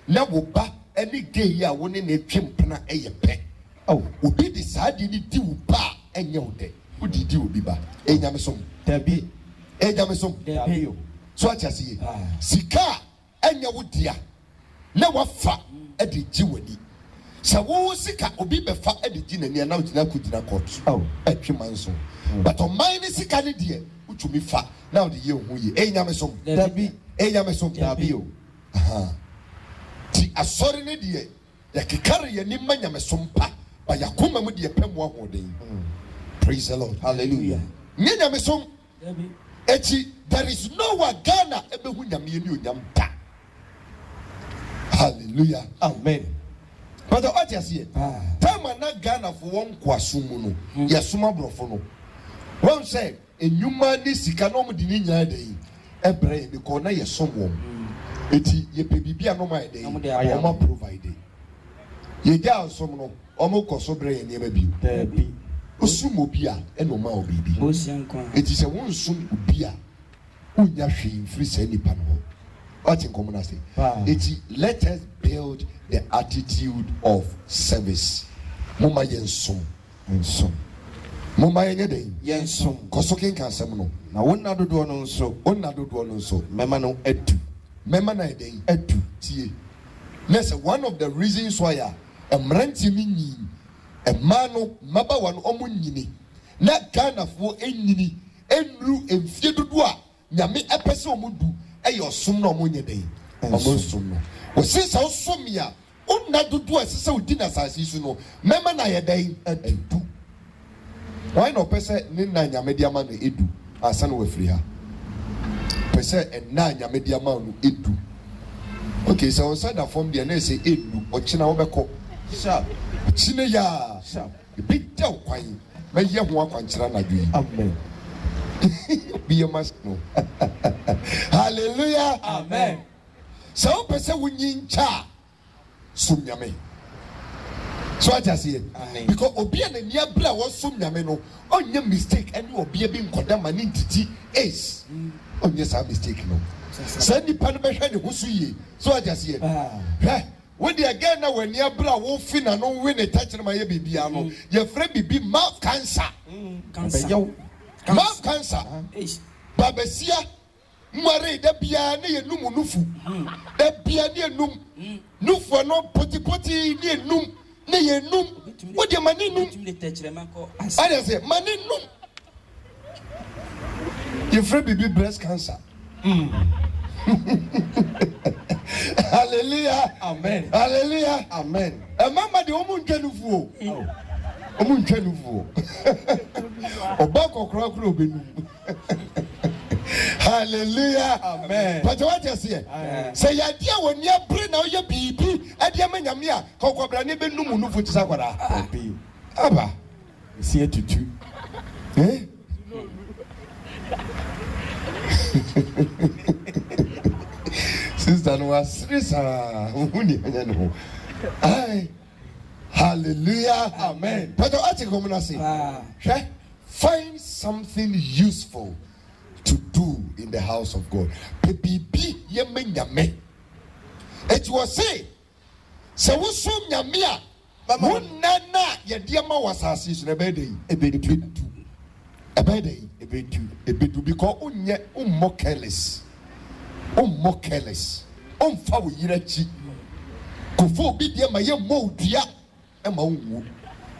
Na wo ba eni gay a wo ne na twempena eye pe. Oh, obi di saadi ni di wo ba enye wo de. Wo di obi ba. E nyamesom. Dabi. E nyamesom. Dabi. So achasi sika enye wo dia. Na wafa e de ji wani. Sa wo sika obi be fa e de ji na na ugina kudina court. Oh, atwemanso. But on mine sika ne de utumi fa. Now the year who ye enyamesom Dabi enyamesom Dabi o aha ti asori ne de ya kekare ye ni manyamesom pa ba yakoma mu de pem wo hoden. Praise the Lord. Hallelujah. Nyamesom Dabi echi there is no one Ghana ebehu nyame ni onyam ta. Hallelujah. Amen. But the audience here time na Ghana for one kwasumu no yesuma brofo no one say enyuma ni sika no mudi ni nyina dey ebre be ko na yesom wom eti ye pe bibia no mai dey o provide ye ga som no o mo koso bre ye ne ba bi Dabi osum obi a e no ma obibi Bosiankwa. eti se won sum obi a unya hwe free say nipa no what in common say eti let us build the attitude of service mama yensom ensom mama yenye dey yensom kosokin kan sem no na wonna dodo no nso mema no adu mema na dey adu tie listen one of the reasons why emranti ni nyin ema no maba wa no omo nyini na Ghana fo enyini enru emfie dodo a nyame epese omudu eye osom na omo nye dey omo som no wo sesa osom ya onna dodo a sesa odi na sase su no mema na ye dey adu. Why no pese ni na nyame dia ma no edu asa no wafiri ha pese na nyame dia ma no edu. Okay, so on side form dia na say edu ochina wo beko sharp chine ya sharp bi tell kwan me ye ho akwankyera na dwi. Amen. Be your master no. Hallelujah. Amen. So pese wunyincha sum nyame. So I just say because obi na nia bra wo sum nyame no onye mistake any obi bi nkoda mani ntiti ace onye sa mistake no say ni pa no be hwe ne husu yi. So I just say we dey again na when nia bra wo fi na no we ne touch na ma ye bibia no ye frɛ bibi mouth cancer. Mouth cancer babesia mware da bia ne ye num nufu da bia ne num nufu no poti ne num ne ye num wo de mani num I say mani num you free baby breast cancer. Hallelujah. Amen. Hallelujah. Amen. E mama de omu ntwa nufu omu ntwa nufu oba kokora kura obenu. Hallelujah. Amen. But what you say? Say ya dia won ya bre na oye bibi ade amanyame a kokobra ne be numu nufu tisa kwara. Aba. See it tutu. Eh? Sister no asrisa uhuni anyano. Ai. Hallelujah. Amen. But what you come na say? Find something useful to do in the house of God. Bibi ye menyame. It was say, so who soon Yamia, Nana, Yadiama was assis in a bed, a bed, a bed, because more careless, more careless, foul yirachi, Kufo be dear my young mo dear, and my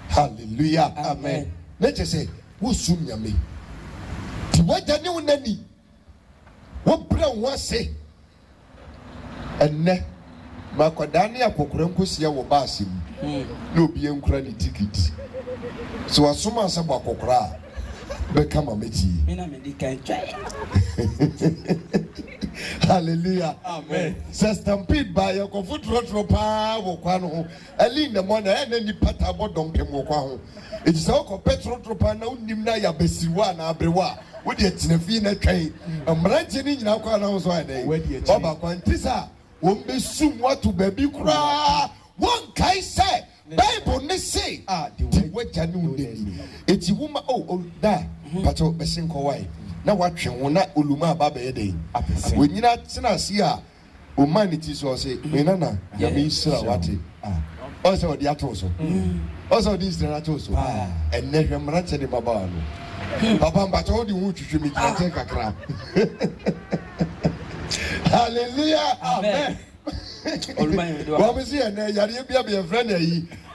hallelujah, amen. Let us say, who soon Yami? What I know, Nanny, what brown was say, and ne. Makwadani akokurenko sia wo baasim na obi enkura ni ticket so asoma asaba akokura be kama meji Me na me di kan try. hallelujah Amen. Stampede by your foot pa wo kwa no ho early in the morning na ni pata bodom pem wo kwa ho it is all petrol pa na unim na ya besiwa na abrewa wo de tinefi na twan amranje ni nyina kwa na ho so adai oba kwantisa wombe sum watu baby kura one kai say Bible ne say the waja ni uneni eti wuma da pato besin ko wai na watwe ho na oluma baba ye den wonyina tena se a o manity so say me nana ya me sira wate o say odi ato so o say odi sira ato so enne hwemra che de baba no papa mbato odi hu twetwe mi kira kakra hallelujah amen What was here? Yari be a friend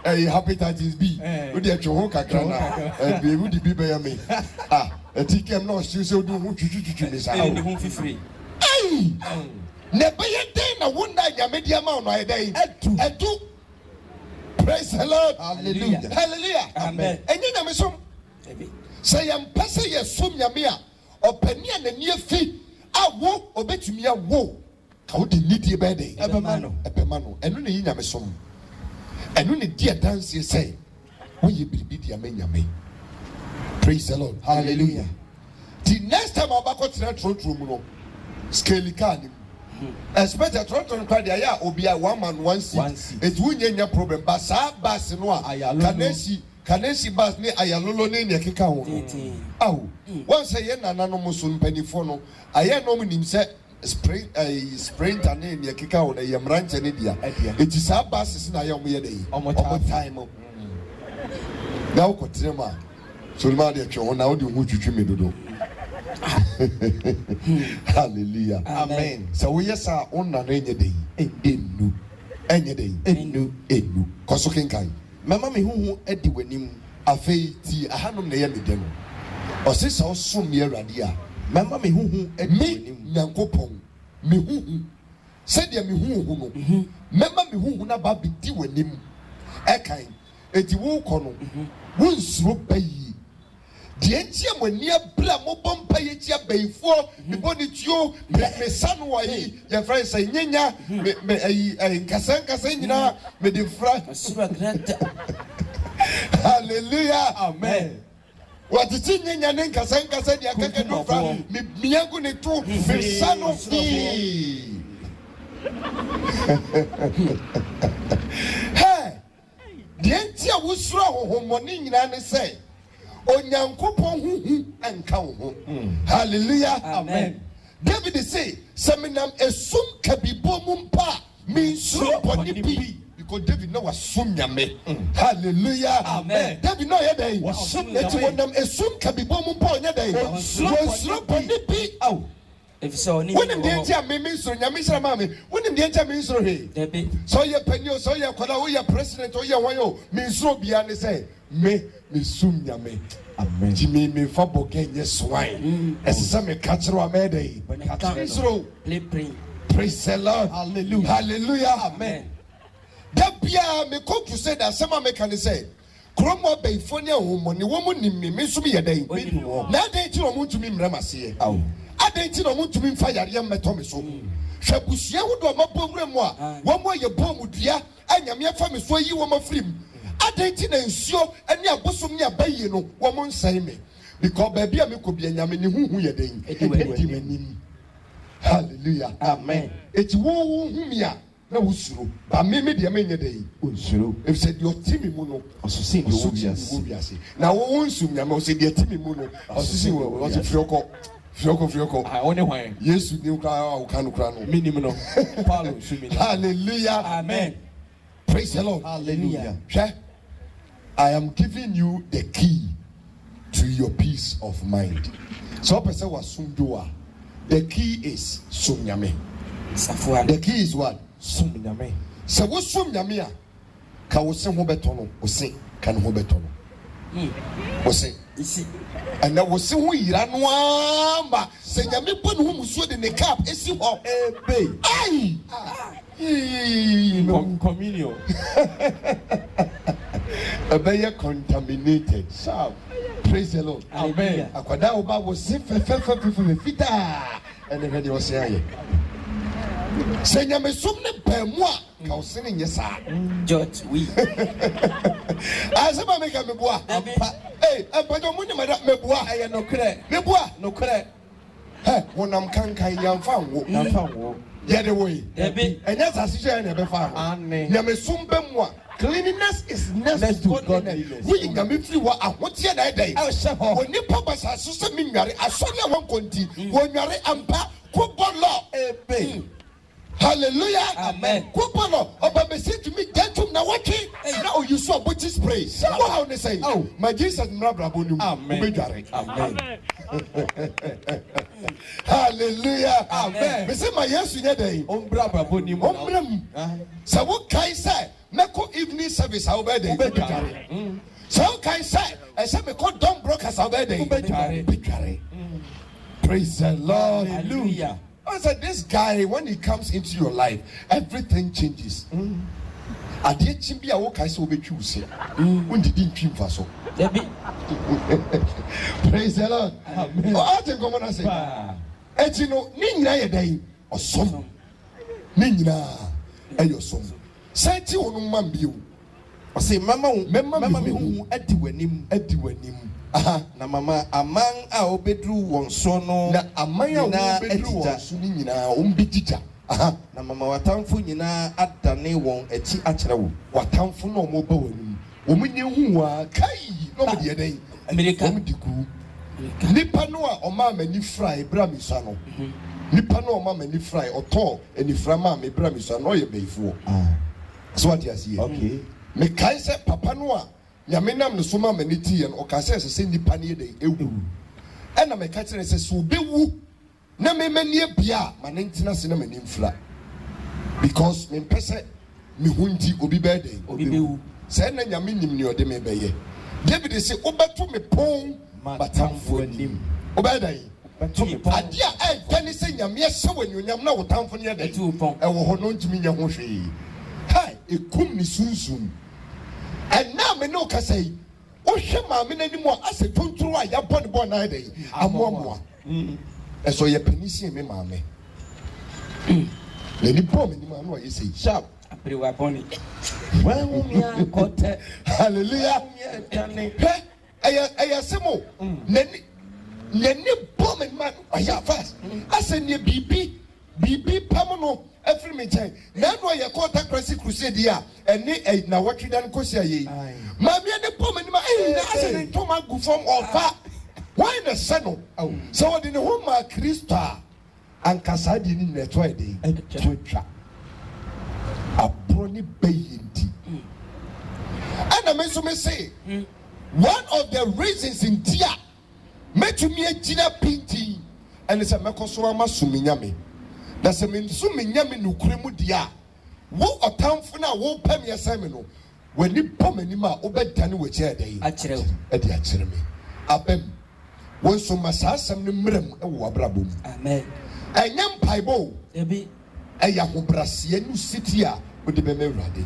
hepatitis B. Would you cho kakra na be would be by me. A ticket no still so do who to miss out. Hey! Never yet day na one night ya media mount I day. And two. Praise the Lord. Hallelujah. Hallelujah. Amen. And you know some say I'm passing a sum yamia or penny and a near fee. I wo obetumi a wo. How did need your bed? Ebemano, and only in a sum. And only dear dance you say, when you be the Yame. Praise the Lord. Hallelujah. The next time I'm back to that room, Scaly Cardi. Expect a trotton card, ya, or be a 1 man 1 seat. It's winning your problem, but Bass and one, Kanesi Bass near Ayalolo name Yakika. Oh, once a yen anonymous pennyphono, I am nominating set. Spring and in your kick out a yam ranch and India. It is our buses in a young day. Time. Now, Cotrema. So, my dear, now do what you me to do. Hallelujah. Amen. So, we are on a rainy day. In any day. In Kosokin kind. Mamma me who Eddie when him a fate, a hand on the Yamidemo. Or says so soon near Radia. Mama me hu me nyankopon me hu said ya me hu no mama me hu na ba bi di wanim ekan eti wo kɔ no wo nsuro bayi de entia mani abra mo bompa ye tia bayifo me boni tuo me sanu wa yi ya friend say nyenya me ai nkasa nyina me de fra hallelujah amen. What is in Yanin Kasanka said, Yakaka no from Miyagun to son of thee. Hey, the Entia was wrong, whom morning and say, O Yankupon who and count. Hallelujah, amen. David say, Seminam esum kabibo mumpa means so upon the bee. Because David know was soon yame. Hallelujah. Amen. David know your day. It's when them assume can be bomb upon your day. Slop on the beat out. If so, when the danger means so, Yamisha Mammy, when the danger means so, hey, so your penny, so your Kola, your president, or your wayo means so beyond say, me soon yame. Amen. Jimmy me fabo can yes swine. As some catch a mede. Praise the Lord. Hallelujah. Hallelujah. Amen. Dabia me come to say that some American say, Cromo Bayfonia woman, the woman in me, Miss me a day. Now they tell me to me, Ramasi. I didn't tell to me fire young Matomiso. Shabusia would do a program. One more your bomb would ya, and your mere family so you were my film. I didn't ensure and your bosom near Bayino, woman say me. Because baby, I could be a yamini who you're doing. Hallelujah. Amen. It's womb ya. Na usuru ba me de amenye dey usuru if said your team mu no osusin wo biase na wo nsum nyama o said your team mu no osusin wo o se frioko Fioko. Ah, only why? Yes, you can Minimum. Paulo, hallelujah. Amen. Praise the Lord. Hallelujah. I am giving you the key to your peace of mind. So, person was sumdoa. The key is sumnyame. Safuan. The key is what? Suminame. So, what sumnyame? Ka wo se ho betono, wo se kan ho betono. Wo se. Isi. And now wo se ho yira no amba. Se nyame bo ne ho musuo de ne cap esi ho. Ebe. Ai. Communion. Obey contaminated. Sharp. Praise the Lord. Amen. Akwada oba wo se fita. And then you say aye. Se nyame som ne pemu a ka wo se ne nyesa. George, we. Asema make me boa. Hey, abajo mu ni mada me boa. Aye no kre. Me boa. No kre. Hey, wonam kankan yamfa wo. Nafa wo. Yede wo. Debbie. Enya sasije na be fa. Ane. Nyame som bemu a cleanliness is next to godliness. We nyame fi wa ahotie na edai. Oni papa sasu se mi nware asori a won konti. Wo nware ampa ko bolo. Ebe. Hallelujah. Amen. Kupano oba mesi to me gentle na wachi na o you so butch spray. What how they say? Oh, my Jesus mrabra bonu. Amen. Amen. Hallelujah. Amen. Me say my yes you dey. Ombra brabo ni mo. Ombram. So what kai say? Meko evening service how be dey. So kai say I say me call don brokers how be dey. Praise the Lord. Hallelujah. I said, this guy, when he comes into your life, everything changes. Adie chimbi a wo kai so be choose. Undi din twimfa so. Debbie. Praise the Lord. Amen. Oh, I think I'm gonna say. Eti no, ni nyina ye dai osom. Ni nyina eyosom. Say ti wonu mam bio. I say, Mama me hu adi wanim. Aha. Na mama amang a obedru won so no. Na amanya wo bedru wo so ni nyina o mbetija. Aha. Na mama watamfo nyina adane won achi akyere wo. Watamfo no mo ba wanum. O munye hu a kai no mo de dai. America. O mdiku. Nipa no a o ma mani fry bra mi so no. Nipa no o ma mani fry oto eni fra ma me bra mi so no ye beifo. So what you see? Okay. Me kai se papa no a nyame nam no so ma mani tie no o ka se nipa ne dey ewu. E na me ka kire se so bewu na me mani bia ma ne ntina se na mani mfra. Because me pese me hunti obi be dey Obi bewu. Se na nyame nim ne ode me be ye. David say obeto me pon matamfo anim. Obe dey. Adia e tani se nyame hye wanyonyam na wotamfo ne dey. E wo ho no ntimi nya ho hwe. Hai ekum ni sunsun. And now me no ka say o hwe ma me nanim a ase tontoro a ya bɔ ne bɔ na dey. Amoamoa. E so ye penisi me ma me. Le ni bɔ me ni ma no ye say Sharp. Aprewa boni. When we are kote. Hallelujah. Hey, I semo. Neni bɔ me man aya fast. Ase ne bibi pamono every me time. Na no ye kota crusade dia ene na watwi dan kosi aye. Ma me ne bɔ me ni ma na ase ne toma gu form ofa. Why the seno? So what in the home ma Krista ankasa di ni neto e dey. Twetwa. Abroni beyindi. And I mean me say one of the reasons in dia me to me agina pinti and it's a mekoso ama suminyame. Na se me suminyame nukure mu dia wo otamfo na wo pam yesame no wani pomani ma obedane we che dey Akyere. E dey akyere me abem won so masasam ne mrem e wo abrabom. Amen. Enyam paibo Debbie. eya hobrase anu siti a odi be mewrade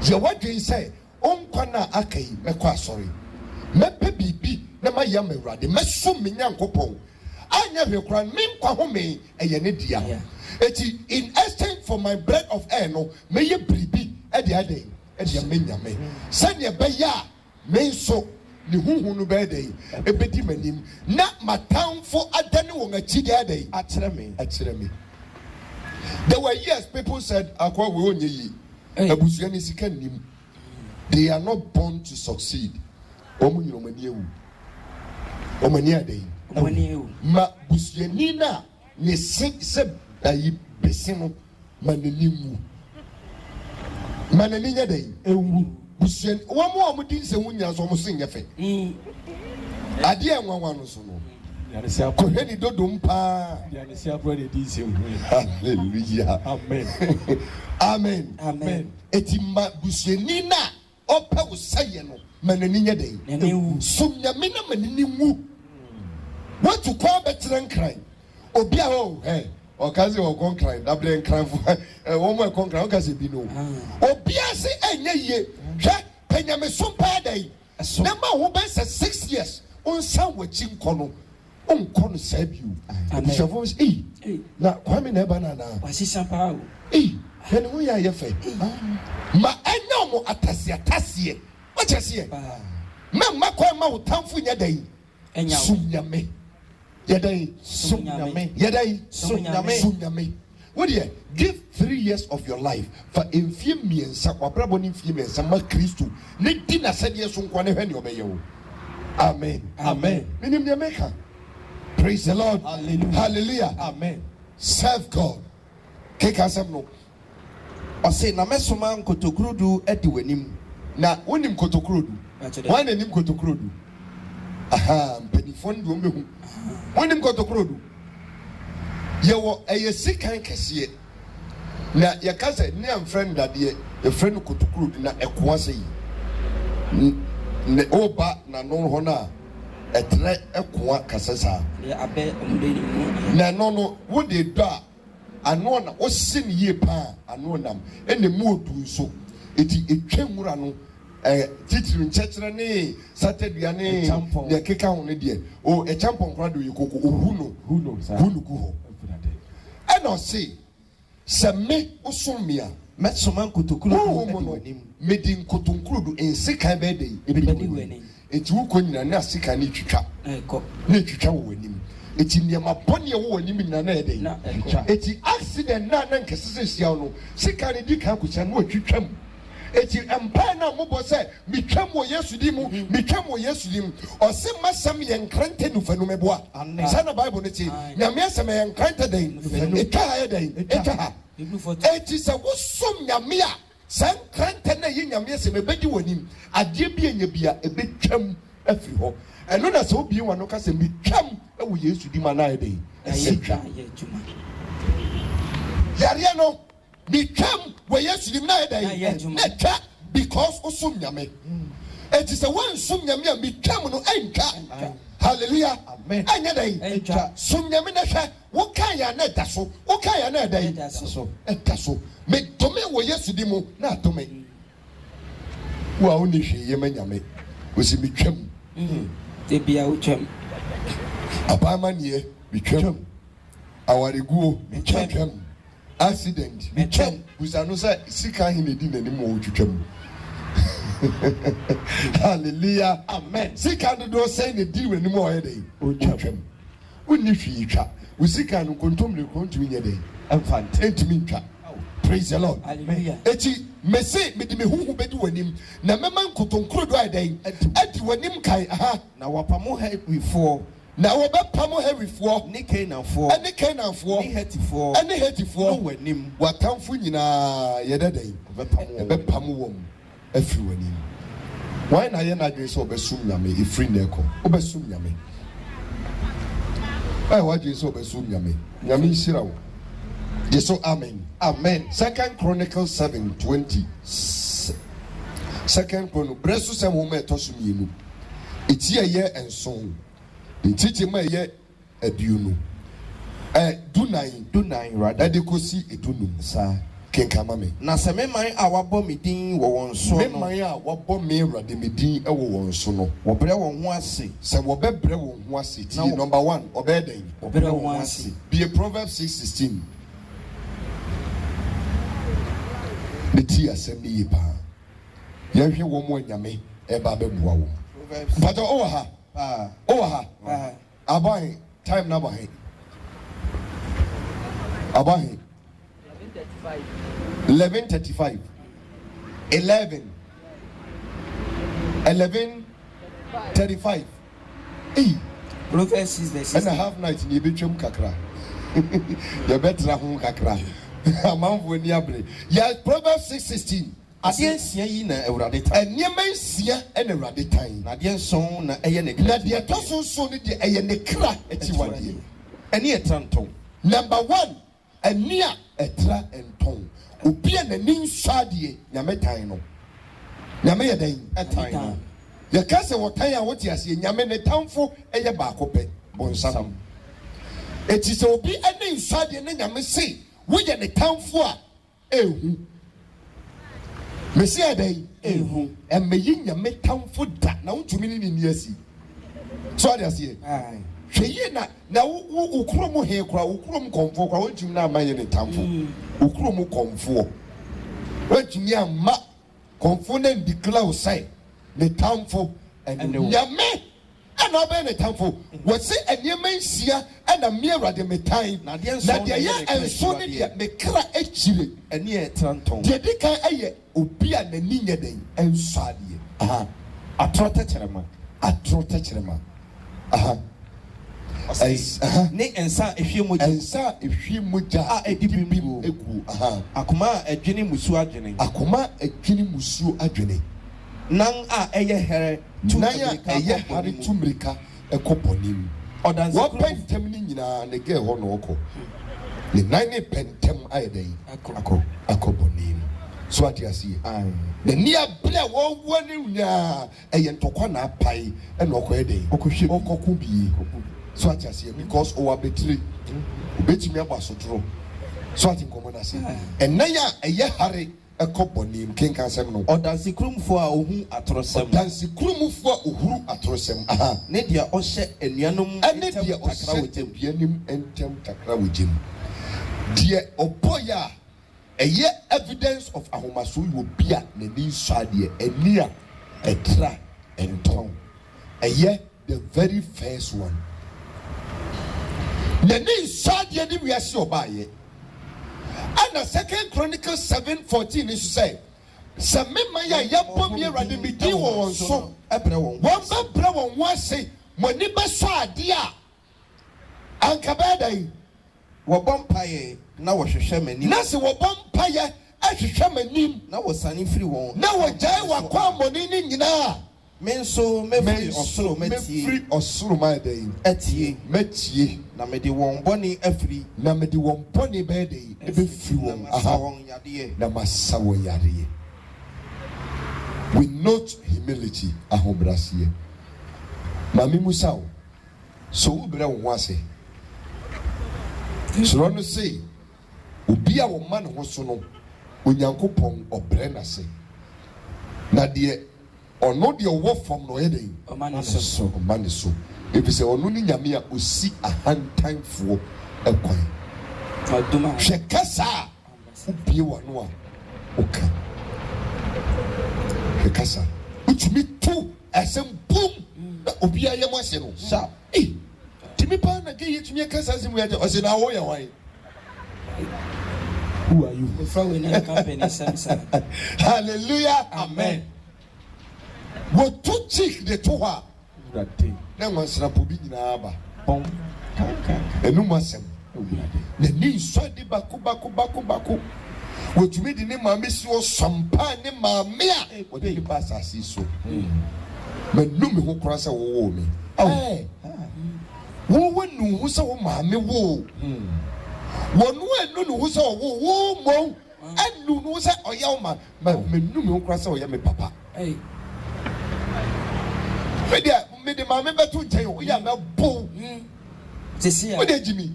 je wadwen say onkwa na akai mekɔ asɔre mepe bibi na mayam mewrade meso menya nkopɔn anya hwekora menkwa ho me eye ne dia eti in exchange for my bread of air no meye bribi e de ade e de menya me sane be ya me nso ne huhu no be dey e bedi manim na matamfo adane won achi de ade Akyere me. There were years people said, "Akwa we onye yi." Abusua ni sika nim. They are not born to succeed. Omu nyiro mani ewu. Omani ade. ma busuani na ne se ayi bese no manani mu manani nya dai ewu busuani wo mo din se wunya so mo se nyefe ade enwanwa no so no ko heni dodom pa hallelujah amen amen eti ma busuani na opa wo saye no manani nya dai sumnyame na manani mu what to call better cry obi a ho okazi o kon cry double cry wo mo kon cry okazi bi no obi a se enye ye hwe penyame sumpa dai na ma wo ben 6 years on san wachi nkono onko no sabiu shafo na kwame na eba na wasi sampa o hene wo ya ye fe ma enya mo atase o chese ma kwa ma wo tamfu nya dai sumnyame Yadai sunyame. What do you give 3 years of your life for infamious wabrabon infamious ma Christo? Ne dina said yes on kwane when you obey. Amen. Minim the maker. Praise the Lord. Hallelujah. Amen. Serve God. Kekasem no. O say na mesoma nkotokrudu edi wanim. Na wonim kotokrudu. Wan enim kotokrudu. Aha, penifon do mehu. Wonim kotokrodu yewo eyesikan kese na yakase ne amfriend dade e friend kotokrodu na ekoase yi ne oba na no ho na etre ekoa kasesa abe omdeni na no wo de do a ano na o sin yie pa ano nam ene mu odu so eti etwamura no titiri nchechire ne sateduane ne keka ho ne de o echampon krado yikoko ohuno guho eno se se me osomia mesoma nkotokuro nim medi nkotonkuro do ensekan be dey ebedi eti wuko nyina ne asika ne twitwa ne twitwa wo wanim eti ne ma bone wo wanim nyina na dey eti accident na nkesese sia no sika ne di kan kucha no twitwam eti empire na mobo se mitwam wo Yesu di mu o se masam ye nkrante nu fanu meboa sa na bible ne ti nyame asem ye nkrante den etwa ha den etwa ha eti se wo som nyame a san nkrante na ye nyame asem ebedi wonim ade bi enya bia ebetwam afiri ho eno na se obi wano ka se mitwam e wo Yesu di ma na den etwa yare no become where Yesu dim na eda because osum nyame it is a one sum nyame become no enka hallelujah amen anya dai sum nyame na hwa wo kan ya na da so wo kan ya na eda so me tome where Yesu dim na tome wa oni hwe ye manyame osi betwam de bia utwam abamanie betwam awareguo betwam accident betwam busano say sika hin edi nanim wo twetwam hallelujah amen sika do say ne di nanim wo ye dey twetwam wonni hwi twa usika no kontom ne kontu nye dey enfant entimi twa praise the Lord hallelujah eti mese me di me huhu bedi wanim na mema nkotonkro do ai adi wanim kai aha na wapamo ha before na wo be pamo heavyfo ni Canaanfo ni Hetifo no wanim watamfo nyina yedadan be pamo wom afiri wanim why na ye na dwe so obesum nyame ifri na eko obesum nyame why dwe so obesum nyame nhira wo je so amen 2 Chronicles 7:20 2 Chronicles bresu sem ho me toso mienu eti ye enson ntiti ma ye aduonu dunan rather adekosi edunum sa kenkama me na se meman a wabɔ medin wɔ wɔn so no meman a wabɔ me rade medin wɔ wɔn so no wɔbrɛ wɔn ho ase sɛ wɔbɛbrɛ wɔn ho ase ti number 1 ɔbɛdan wɔbrɛ wɔn ho ase be Proverbs 6:16 ne ti asɛm ni pa yɛhwɛ wɔn mo nyame ɛba bɛboa wɔn but ha abahin time na bahin abahin 11:35 11:35 Proverbs 6 verse And a 16. half night in Yebitrum Kakra. You better home Kakra. Amount when Yabre. Yeah, Proverbs 6:16. Adeɛ nsia yi na Awurade ta. And nneɛma nsia ɛna Awurade tan. Na adeɛ nson na ɛyɛ ne Na deɛ ɛtɔ so nson ne deɛ ɛyɛ ne kra akyiwadeɛ. ɛne ɛtra ntɔn. Number 1, ani a ɛtra ntɔn. Obi a n'ani nsɔ adeɛ nyame tan no. Nyame yɛ dɛn Ɛtan no. yɛka sɛ wɔtan a wote aseɛ nyame ne tamfo ɛyɛ baako pɛ bɔnsam. Eti sɛ obi ani nsɔ adeɛ ne nyame se woyɛ ne tamfo a ehu. Mesi ɛdɛn Ehu. ɛmɛyi nyame tamfo da na wontumi ne ni asi. So ade aseɛ. Aye. Hwɛ yie na wo kurom he kora wo kurom kɔmfo kora wontumi na ama yɛ ne tamfo. Wo kurom kɔmfo. Wontumi ama kɔmfo na ndikla wo sai ne tamfo ɛne nyame ɛna ɔbɛyɛ ne tamfo. Wɔse nneɛma nsia ɛna mmea Awurade metan. Na deɛ Na nson deɛ yɛ ɛnso ne deɛ me kra akyire. ɛne ɛtra ntɔn. Deɛ di kan ɛyɛ obi a n'ani nyɛ den ɛnsɔ adeɛ. Aha. Atorɔ tɛkyerɛma. Atoro tɛkyerɛma. Aha. Ɔsɛ ne nsa a ehwie mogya. Ɛnsa a ehwie mogya A ɛdi bim egu. Aha. Akoma a ɛdwene musuo adwene. Akoma adwene musuo adwene. Nan a ɛyɛ hɛrɛ tu Nan a mmirika ɛyɛ kɔ hare bɔne tu mu. mmirika ɛkɔ bɔnim. Ɔdansekurum Wɔpɛ ntɛm ne nyinaa ne gɛɛ hɔ na ɔkɔ. Ne nan ne pɛ ntɛm ayɛ dɛ yi. Akɔ bɔnim. So ate aseɛ. Na ni abere a wɔwɔ ne nyaa ɛyɛ ntɔkwa na apae ɛna ɔkɔ yɛ dɛ. Ɔkɔko bie. So ate aseɛ because ɔwɔ abetire. Obetumi abɔ asotoro. So ate nkɔmɔ na se. Ɛnan a ɛyɛ hare ɛkɔ bɔnim kenka asɛm no. Ɔdansekurumfoɔ a ohu atorɔsɛm. Dansekurumfoɔ a ohuru atorɔsɛm. Aha. Ne deɛ ɔhyɛ anuanom Ɛne ntam deɛ takra wɔ ɔhyɛ gyam. aduanim ntɛm takra wɔ gyam. Deɛ ɔbɔ yɛ a ɛyɛ evidence of ahomaso yi wɔ bi a n'ani nsɔ adeɛ ani a ɛtra ntɔn ɛyɛ the very first one. N'ani nsɔ adeɛ ne wiase ɔbaayɛ. And 2 Chronicles 7:14 is to say, Samima ya yabom ye radimidi won so ɛbrɛ wɔn. one bɛbrɛ wɔn ho ase mo ni bɛsɔ adeɛ a anka bɛda yi Wɔbɔ mpaeɛ na wɔhwehwɛ m'anim. na sɛ wɔbɔ mpayɛ ahwehwɛ m'anim Na wɔsane firi wɔn. na wɔgyae wɔakɔ amɔne ne nyinaa Me nso mɛfiri ɔsoro mɛtie. mɛfiri ɔsoro ma ɛda yi Ɛtie. mɛtie Na mede wɔn bɔne afiri. na mede wɔn bɔne bɛda yi ɛbɛfiri Na wɔn masa aha wɔn yadeɛ. na masa wɔn yareɛ. We note humility ahobraseɛ. Maame Musa o, so wo brɛ wo ho ase. Soro no sei, obi a wɔma ne ho so no, Onyankopɔn ɔbrɛ n'ase. Na deɛ ɔno deɛ ɔwɔ fam no ɔyɛ den Ɔma ne so. ɔma ne so. Efisɛ ɔno ne nyame a osi ahantanfoɔ ɛkwan. Ɔdom a Hwɛ kasa a wobie w'ano a woka. Hwɛ kasa wotumi to asɛm bom na obiara yɛ mo ase no sa tumi paa na gɛyɛ tumi kasa asɛm yɛ ɔsɛ na woyɛ wan. Who are you? Mefra wei ne company sɛm sɛ. Hallelujah. Amen. Wɔto cheek de to hɔ a na nwansrapo bi nyinaa aba ɛnum asɛm n'ani nsɔ de bako wɔtumi de ne maame si wɔ sɔmpa ne maame a wɔde ne ba asase yi so manu me ho kora sɛ wɔwɔ me wɔwɔ nu ho sɛ wɔ maame wo wɔno anu ne ho sɛ ɔwɔ wo mmɔn anu ne ho sɛ ɔyɛ wo ma manu me ho kora sɛ ɔyɛ me papa mede maame bɛto nkyɛn woyɛ mɛbo Sisi a. wode gyimi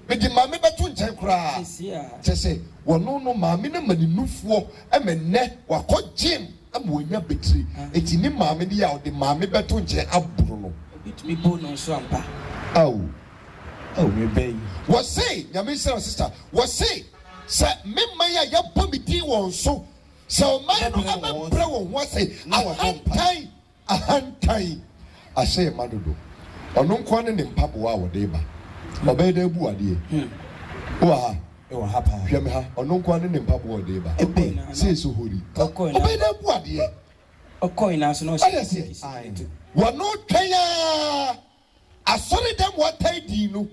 mede maame bɛto nkyɛn koraa Sisi a. kyɛ sɛ wɔno no maame no ma ne nufoɔ ɛma nnɛ wakɔ gyem ama wɔnya betire eti ne maame no yɛ a ɔde maame bɛto nkyɛn aboro no Obitumi bo no nso ampa. awo me bɛyi. wɔse nyame nsɛm sister wɔse sɛ memman a yɛbɔ me din wɔn so sɛ ɔman no ɛbɛbrɛ wɔn ho ase ahantan ahyɛ yɛ ma dodo ɔno nkoa ne ne mpaboa a wɔde ba ɔbɛyɛ dɛ bu adeɛ wɔ ha Ɛwɔ ha paa. hwɛ me ha ɔno nkoa ne ne mpaboa ɔde ba sɛ so hori Ɔkɔɔ ɔbɛyɛ dɛ bu adeɛ na so na ɔyɛ sɛ wɔno twɛn a asɔre dɛm wɔtae din no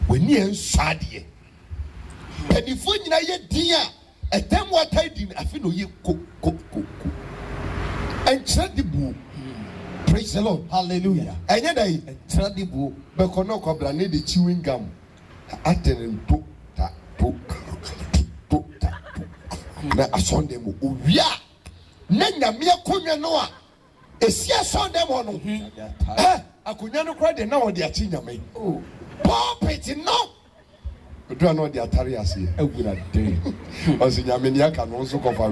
w'ani ɛnsɔ adeɛ mpanimfoɔ nyinaa yɛ din a ɛdɛm wɔtae din no afei na ɔyɛ ko ɛnkyerɛ de buo. Praise the Lord. Hallelujah. Ɛnyɛ da yi ɛnkyerɛ de buo bɛkɔ na ɔkɔbra ne de chewing gum atɛne nto ta to na asɔnde mu owia na nyame akonnwa no a esi asɔnde mu no akonnwa no kora de na wɔde akyi nyame pulpit no odura na ɔde atare aseɛ awura de ɔsi nyame ni aka no nso kɔfa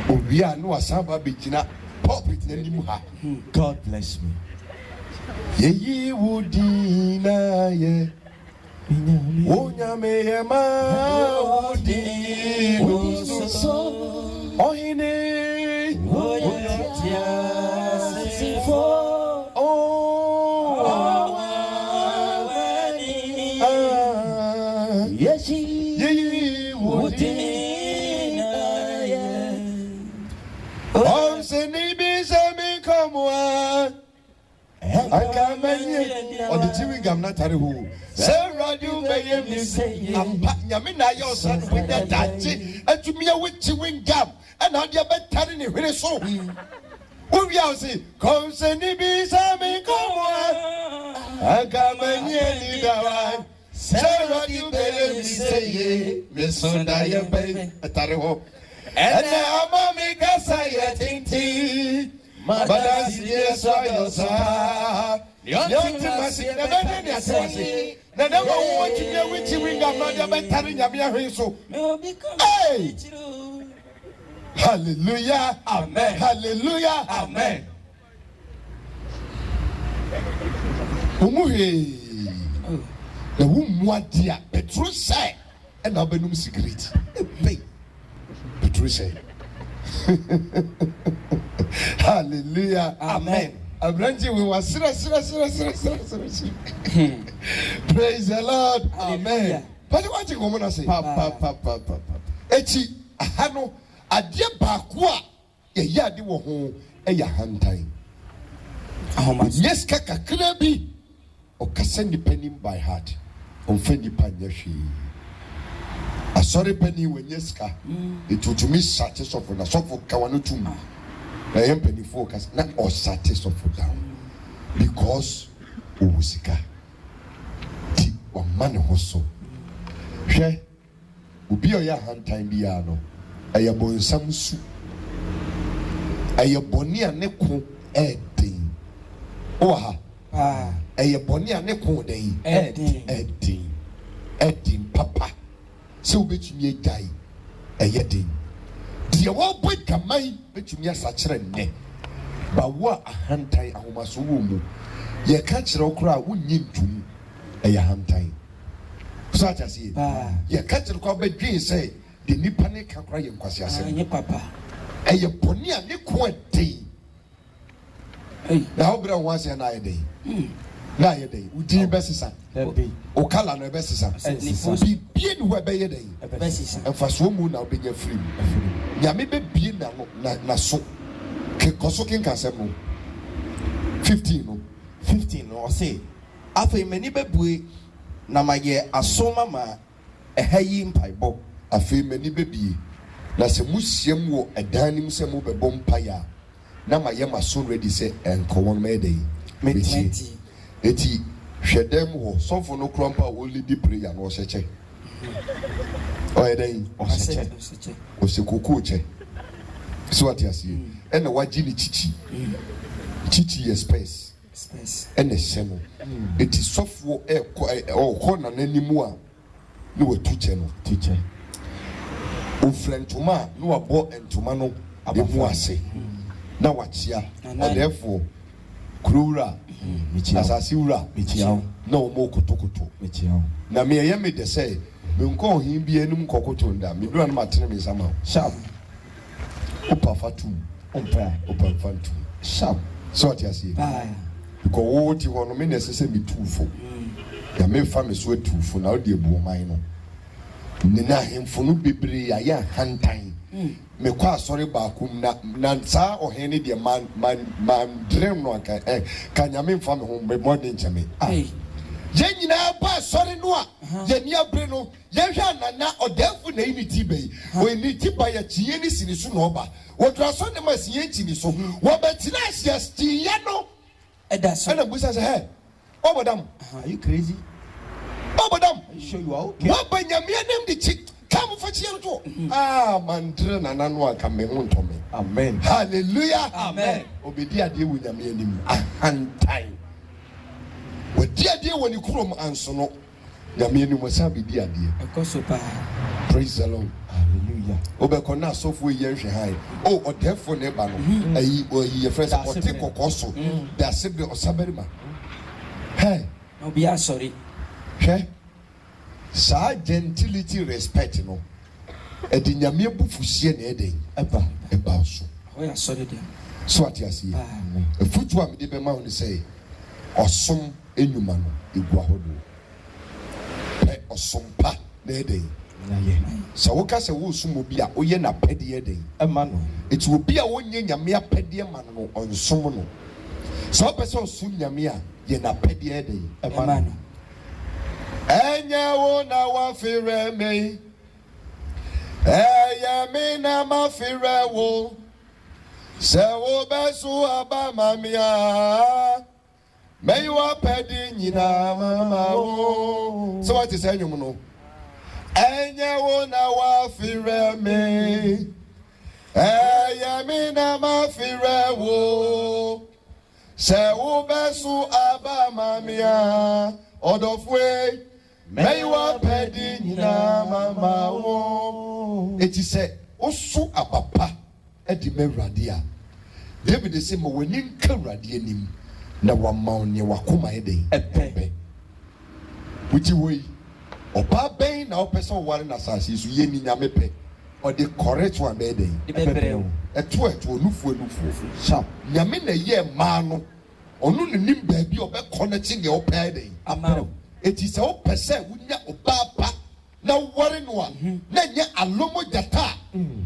owia no asaba bɛgyina pulpit n'anim ha. God bless me. Yeyi wudina ye Onyame ye ma wudinu so Ohine Oyatia sifo Yeyi wudina ye Omseni bisami kamwa ɔde chewing gum na tare ho sɛ radio bɛyɛ mi ampa nyame na ayɛ ɔsa no wonya daakye atumi awo chewing gum ɛna ɔde abɛtare ne hwere so wowia wo se kɔmsɛni bi sɛ menkɔmoa anka manyɛ ni dawa sɛ radio bɛyɛ mi sɛ ye meso dayɛ bɛi ɛtare hɔ ɛnɛ ama me kasa yɛ tenten Madasi yes ayosa Yonti masi nebene ni asase na never want to be with you winga no dia betari nyame ahwe so hey hallelujah amen hallelujah amen umuhe na wumu adia petro say e na benum secret petro say hallelujah amen abranji we was praise the Lord amen but what you go na say echi ahano ade baako a ye yade wo ho e ya hantan yes kakra bi o kasa nipanim by heart on fe nipa nyahwe asɔre pani wenye sika etutumi sate sɔfo na sɔfo kawa no tum na yɛ mpanifo kasa na ɔsate sɔfo down because owu sika ti ɔma ne ho so hwɛ obi a ɔyɛ ahantan biara no ɛyɛ bɔnsam su ɛyɛ bɔne a ne ko ɛɛden wɔ ha ɛyɛ bɔne a ne ko ɛɛden papa sɛ wobɛtumi agyae ɛyɛ den deɛ wɔbɔ dwaman bɛtumi asakyerɛ nnɛ ba wo a ahantan ahomaso wɔ mu yɛka kyerɛ wo koraa wonnye ntom ɛyɛ ahantan so ate aseɛ yɛka kyerɛ koraa wobɛdwen sɛ de nnipa ne ka koraa yɛ nkwase asɛm ɛyɛ bɔne a ne ko ɛden na wobrɛ wo ho asɛ na ayɛ den na ayɛ den wodin bɛsesa o kala no ɛbɛsesa bibie ne ho ɛbɛyɛ den ɛmfasoɔ mu na wobɛnya firi mu nyame bɛbie na so kɔso kenka asɛm no 15 no ɔse afei m'ani bɛbue na mayɛ aso ma ɛha yi mpaebɔ afei m'ani bɛbie na sɛ musiam wɔ ɛdan nim sɛ mobɛbɔ mpaeɛ a na mayɛ maso ready sɛ ɛnkɔwɔ no mɛyɛ den bɛtie eti hwɛ dɛm hɔ sɔfo no kura mpa a wɔledi prayer na ɔhyɛ kyɛ ɔyɛ dɛn ɔhyɛ ɔhyɛ koko kyɛ so ate aseɛ ɛna wagye ne kyikyi yɛ space ɛna ɛhyɛ no eti sɔfo ɛkɔ na n'anim a ne watu kyɛ no ofura ntoma a ne wabɔ ntoma no emu ase na wakyea ɛdɛɛfoɔ kurowura asase wura na ɔmo kotokoto na me ɛyɛ me de sɛ me nkɔ ɔhin bi anim kɔkoto nda me dura no matene me nsama sharp opa fatum opa fatum sharp so ati asie because wo ti hɔ no me na ɛsɛ sɛ me tuufo ya me fa me so atuufo na ɔde ebu ɔman no nina hemfunu bebre ya hantan me kwa asori baakum na sa ohene de man dream no ka nyame mfa me ho me modern chame ye nyina ba asori no a ye ni abre no ye hwa nana odefu na ini tibai o ini tibai ya chiye ni sini so no ba wo draso ne ma siye chini so wo betina asia chiye no That's ana busa say hey obodam Are you crazy? obodam Are you sure you are okay? wo banyame nem de chi come for chiye to mandre nana no aka me ho ntome. Amen. Hallelujah. Amen. Obedi ade wo nyame anim ahantan wodi ade wo ni kurom anso no nyame anim wasa bedi ade. Praise the Lord. Hallelujah. Obeko na sofo ye nhwe han odefo ne ba no ayi ye friends ote kokoso da sebe osaberima hey no be sorry hwe sa gentility respect no edi nyame bufusie na eden eba so we are sorry there so atiasi efutu am de be ma woni say osom enyuma no egua hodo pe osom pa na eden so wo ka se wo sumo bia oye na pede den Emma no. it will be a wonye nyame apede man no onsom no so person sum nyame a ye na pede den Emma no enya wo na wa fere me eya me na ma fere wo se wo besu aba mamia me wa pede nyina mama wo so what is enyum no enya wo na wa fire me eya mi na ma fire wo se wo besu aba mamia odofwe me wa pedi nyina mama wo eti se osu abapa edi me wrade a David say mo wani nka wrade anim na wa maune wa koma eden epe wuti woi oba ben na opesa ware na sase so ye ni nyame pe o de correct one be den eto onufu sharp nyame na ye ma no onu ne nim ba bi obe connect ne opa den Amen. Eti se opesa wunya oba pa na ware no a na nya alomo jata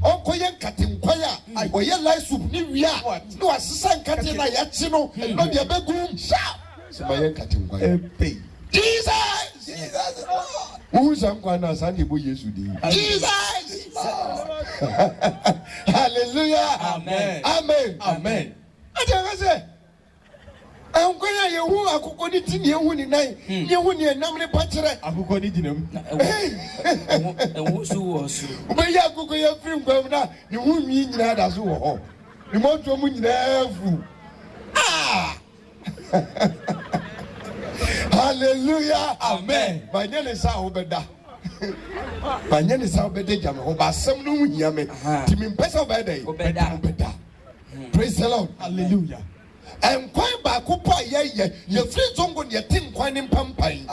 onko ye nkate nkwaya o ye life soup ni wia no asesa nkate na ya chi no no de begum sharp se ma ye nkate nkwaya Jesus who's am kwana sande bo Yesu di Jesus Hallelujah. Amen. Amen. Amen. Aja say ankwanya ye hu akoko ni ti ni hu ni nan ni hu ni enam ni pachire Akoko ni dinam. Ewo so wo so ube ya akoko ye firi ngwam na ni hu nwi nyina da so wo ho ni mo to mu nyina fu Hallelujah. Amen. Banya ne sa obeda. Banya ne sa obeda jam ho ba sem no hu hia me. Ti mi mpesa obeda yi. Obeda. Praise the Lord. Hallelujah. En kwan ba ko pa ye free zongo ne tin kwan ne pampan.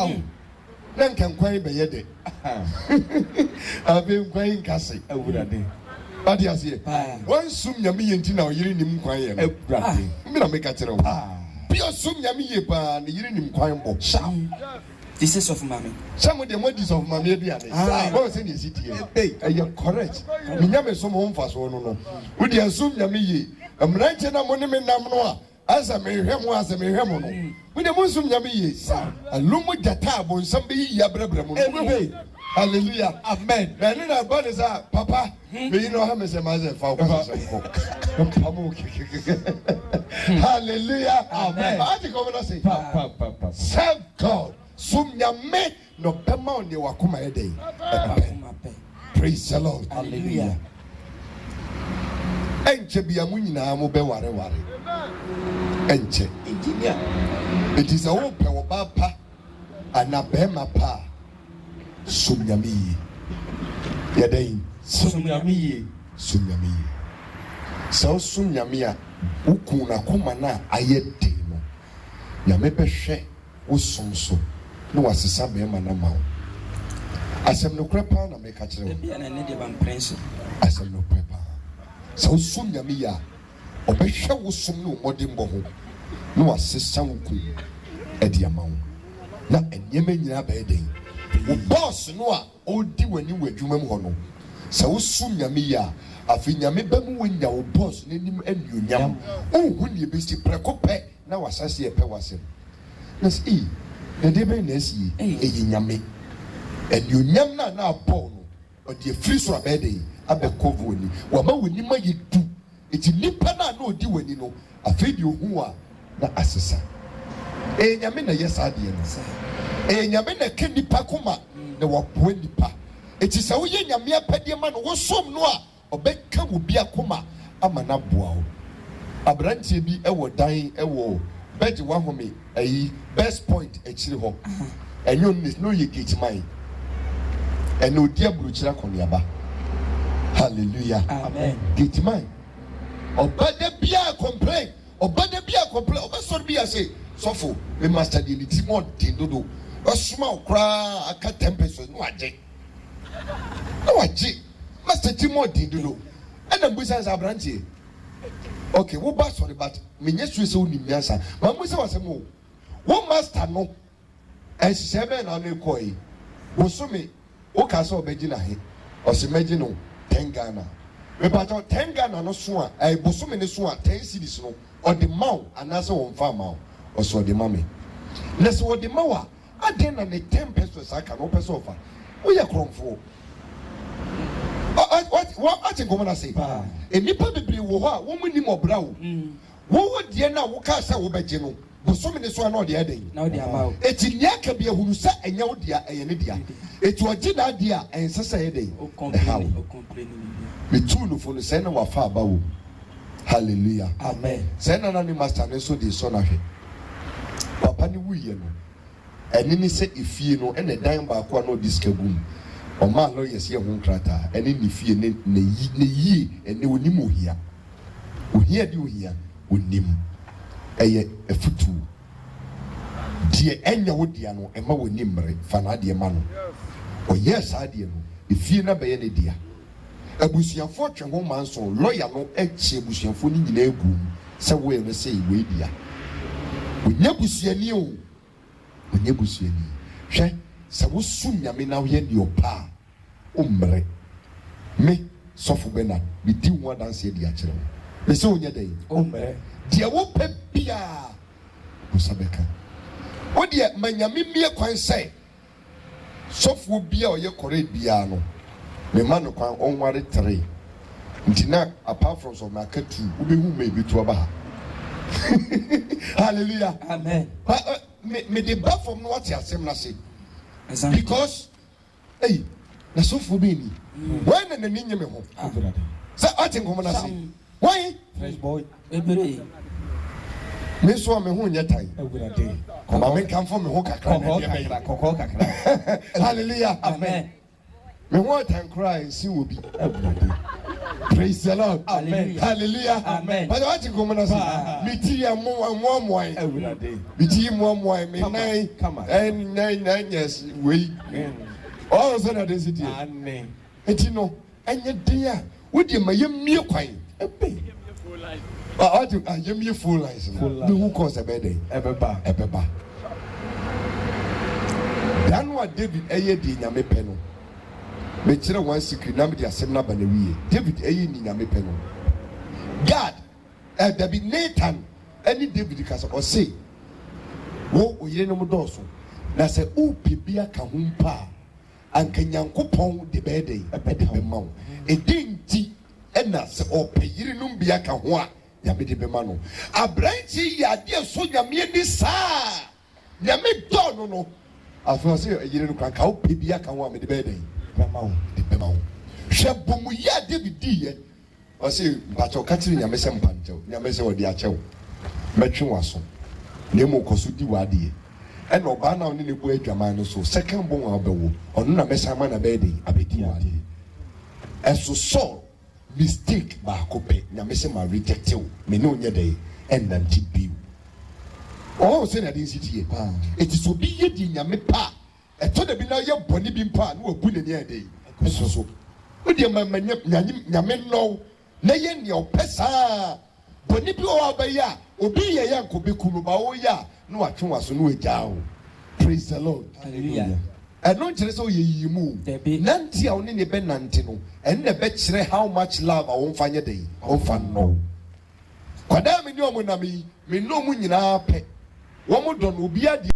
Na nkan kwan be ye de. Abi kwan nkase Awurade. Adi asiye. Wan sum nyame ye nti na oyiri nim kwan ye no. Awurade. Mi na make tell you. Pio sum nyame ye pa ne yiri nim kwan bo. this is of mommy Some of the models of Mammy Diane. What was in the city? You correct. Me nyame som home for so no. Would you assume nyame a mranche na money me nam no as a me hwemo as a me hwemo no. We the musum nyame ye. A lumu jata bon sambe ya brebre mo. Hallelujah. Amen. And then about is papa, me know how me say myself for. Hallelujah. Amen. I think I'm gonna say serve God. Sum nyame no pema on the wakuma ede. Praise the Lord. Hallelujah. Enche bia mu nyina mo be ware. Enche. Engineer. It is a ope wo papa anabema pa. Sum nyame yi. Yeden Sum nyame. So sum nyame a uku na kuma na ayede no. Nyame behwe wo sum so. No asesa be ma na ma wo. Asem no krepa na me ka kire wo. Be na ne de ban prince Asem no krepa. So sum nyame ya obehwe wo sum no modimbo ho. No asesa wo ku e dia ma wo. Na enyeme nyina ba eden. wo boss no a odi wani wadwuma mu hono sɛ wo sum nyame ya afi nyame ba mu wonya wo boss n'anim anuonyam ohu ne besi preko pɛ na wasase epɛ wasem na sɛ na de bɛn na asi eyi nyame anuonyam na abɔ no ɔde afiri so abɛde abɛkɔ woni wama woni ma yedu eti nipa na odi wani no afi de ohu a na asesa nyame na yesa de no nyame na ke nipa koma na wapoa nipa eti sɛ woyɛ nyame apɛdeɛ ma no wo som no a ɔbɛka wo bi akoma ama na boa wo abrantie bi ɛwɔ dan ɛwɔ bɛgye wahome ayi best point akyiri hɔ ɛnyɛ no yɛ gate man ɛna odi aburukyira kɔneaba hallelujah amen gate man ɔbɛda bia complain ɔbɛsɔre bia sɛ sɔfo me master de ne ti mo den dodo ɔsoma okra aka 10 pesos no agye master ti mo den dodo ɛna mbusa sa abrantie okay wo ba sorry but me nye so sɛ onim yansa ma mbusa wasɛm wo master no ɛhyehyɛ bɛn na no kɔi wo so me wo ka sɛ ɔbɛgye na he ɔse mɛgye no 10 Ghana me patɔ 10 Ghana no so a bosome ne so a 10 cedis no ɔde ma wo anaasɛ wɔn fa ma wo ɔsɛ ɔde ma me na sɛ ɔde ma wo a aden na ne 10 pesos aka no pɛ sɛ ɔfa woyɛ krɔmfoɔ what nkɔmɔ na se nipa bebree wɔ hɔ a wɔn mu nim ɔbra wo wɔwɔ deɛ na wɔka sɛ wɔbɛgye no bosome ne so a na ɔde ɛdɛn na ɔde ama wo eti nea ka bi ehunu sɛ ɛnyɛ wo deɛ ɛyɛ ne deɛ eti ɔgye na adeɛ a ɛnsɛ sɛ ɛdɛn o complain me tu no fo no sɛ na wafa aba wo hallelujah amen sɛ na ne master ne so de so na hwɛ papa ne wuyɛ no ɛne ne sɛ efie no ɛna dan baako a na ɔde sika gum ɔma no yɛ sɛ ho nkrata ɛne ne fie ne yie ɛne onim ohia de ohia onim ɛyɛ afutu deɛ ɛnya wo dia no ɛma wonim mmere fa na deɛ ma no ɔyɛ saa deɛ no efie na bɛyɛ ne dia abusuafoɔ twɛn ho manso lawyer no ɛkye abusuafoɔ no nyinaa egu sɛ wɔyɛ no sɛ wei dia onya busuani o onya busuani hwɛ sɛ wosum nyame na woyɛ deɛ ɔpa o mmere me sɔfo bɛna me di ho adanse de akyerɛ wo me sɛ onya dɛ o mmere deɛ wopɛ bia wosa bɛka wo deɛ ma nyame mmie kwan sɛ sɔfoɔ bia ɔyɛ kɔre bia no me ma no kwan ɔnware 3 nti na apart from so maka 2 wobɛhu ma ebi to aba ha hallelujah amen me de ba from no what asɛm na se because hey na sɔfoɔ bɛ ni wɔn na n'ani nye me ho sɛ ɔte nkɔmɔ na se wɔn fresh boy ebere me so me ho nyɛ tai kɔma me nkamfo me ho kakra na deɛ kɔkɔ kakra hallelujah amen me ho tan cry si wo bi praise the Lord amen hallelujah amen but what you come na say me ti ya mo me ti mo me nine years we all of a sudden city enti no enye den a wo de ma yemie kwan what you yemie full life no who cause a bed ebeba dan wa David eye di nyame pɛ no me kyerɛ one secret na me de asɛm na ba na wie David eye ni nyame pɛ no God David Nathan any David ka sɛ ɔse wo oyire no dɔɔso na sɛ o bibia ka ho mpa anka Nyankopɔn de bɛɛdɛ ɛbɛde bɛma wo edinti ɛna sɛ ɔpɛ yire no bia ka ho a nyame de bɛma no abranti yɛ adeɛ so nyame ni saa nyame dɔ no afɔ sɛ yire no ka wo bibia ka ho a me de bɛɛdɛ bɛma wo de bɛma wo hwɛ bomu yɛ David diɛ ɔse mpakyɛw ka kyerɛ nyame sɛ mpankyɛw nyame sɛ ɔde akyɛw mɛtwe waso na emu kɔ so di wadeɛ ɛna ɔbaa na ɔne ne bu adwaman no so second born a ɔbɛwo ɔno na mɛsan ma na bɛyɛ de abɛdi wadeɛ ɛso Saul mistake baako pɛ nyame sɛ ma reject wo me ne onyɛ dɛ ɛnante bio ɔwɔ sɛ na de nsi tie eti so bi yɛ di nyame pa ɛtɔ da bi na yɛ bɔne bi mpa na wabu n'ani ɛdɛ ɛso so o deɛ ma nyame nɔw na yɛ nea ɔpɛ saa bɔne bi wɔ ɔbɛyɛ a obi yɛ yɛ nkɔbɛku no ba wɔyɛ a na watwe waso na wagyaa wo praise the Lord hallelujah ɛno nkyerɛ sɛ ɔyɛ yimu nante a wone ne bɛnante no ɛno na ɛbɛkyerɛ how much love a wɔmfa nyɛ dɛ wɔmfa nnɔ kwadaa me ne ɔmo nam yi me ne ɔmo nyinaa pɛ wɔn dɔ no obi adi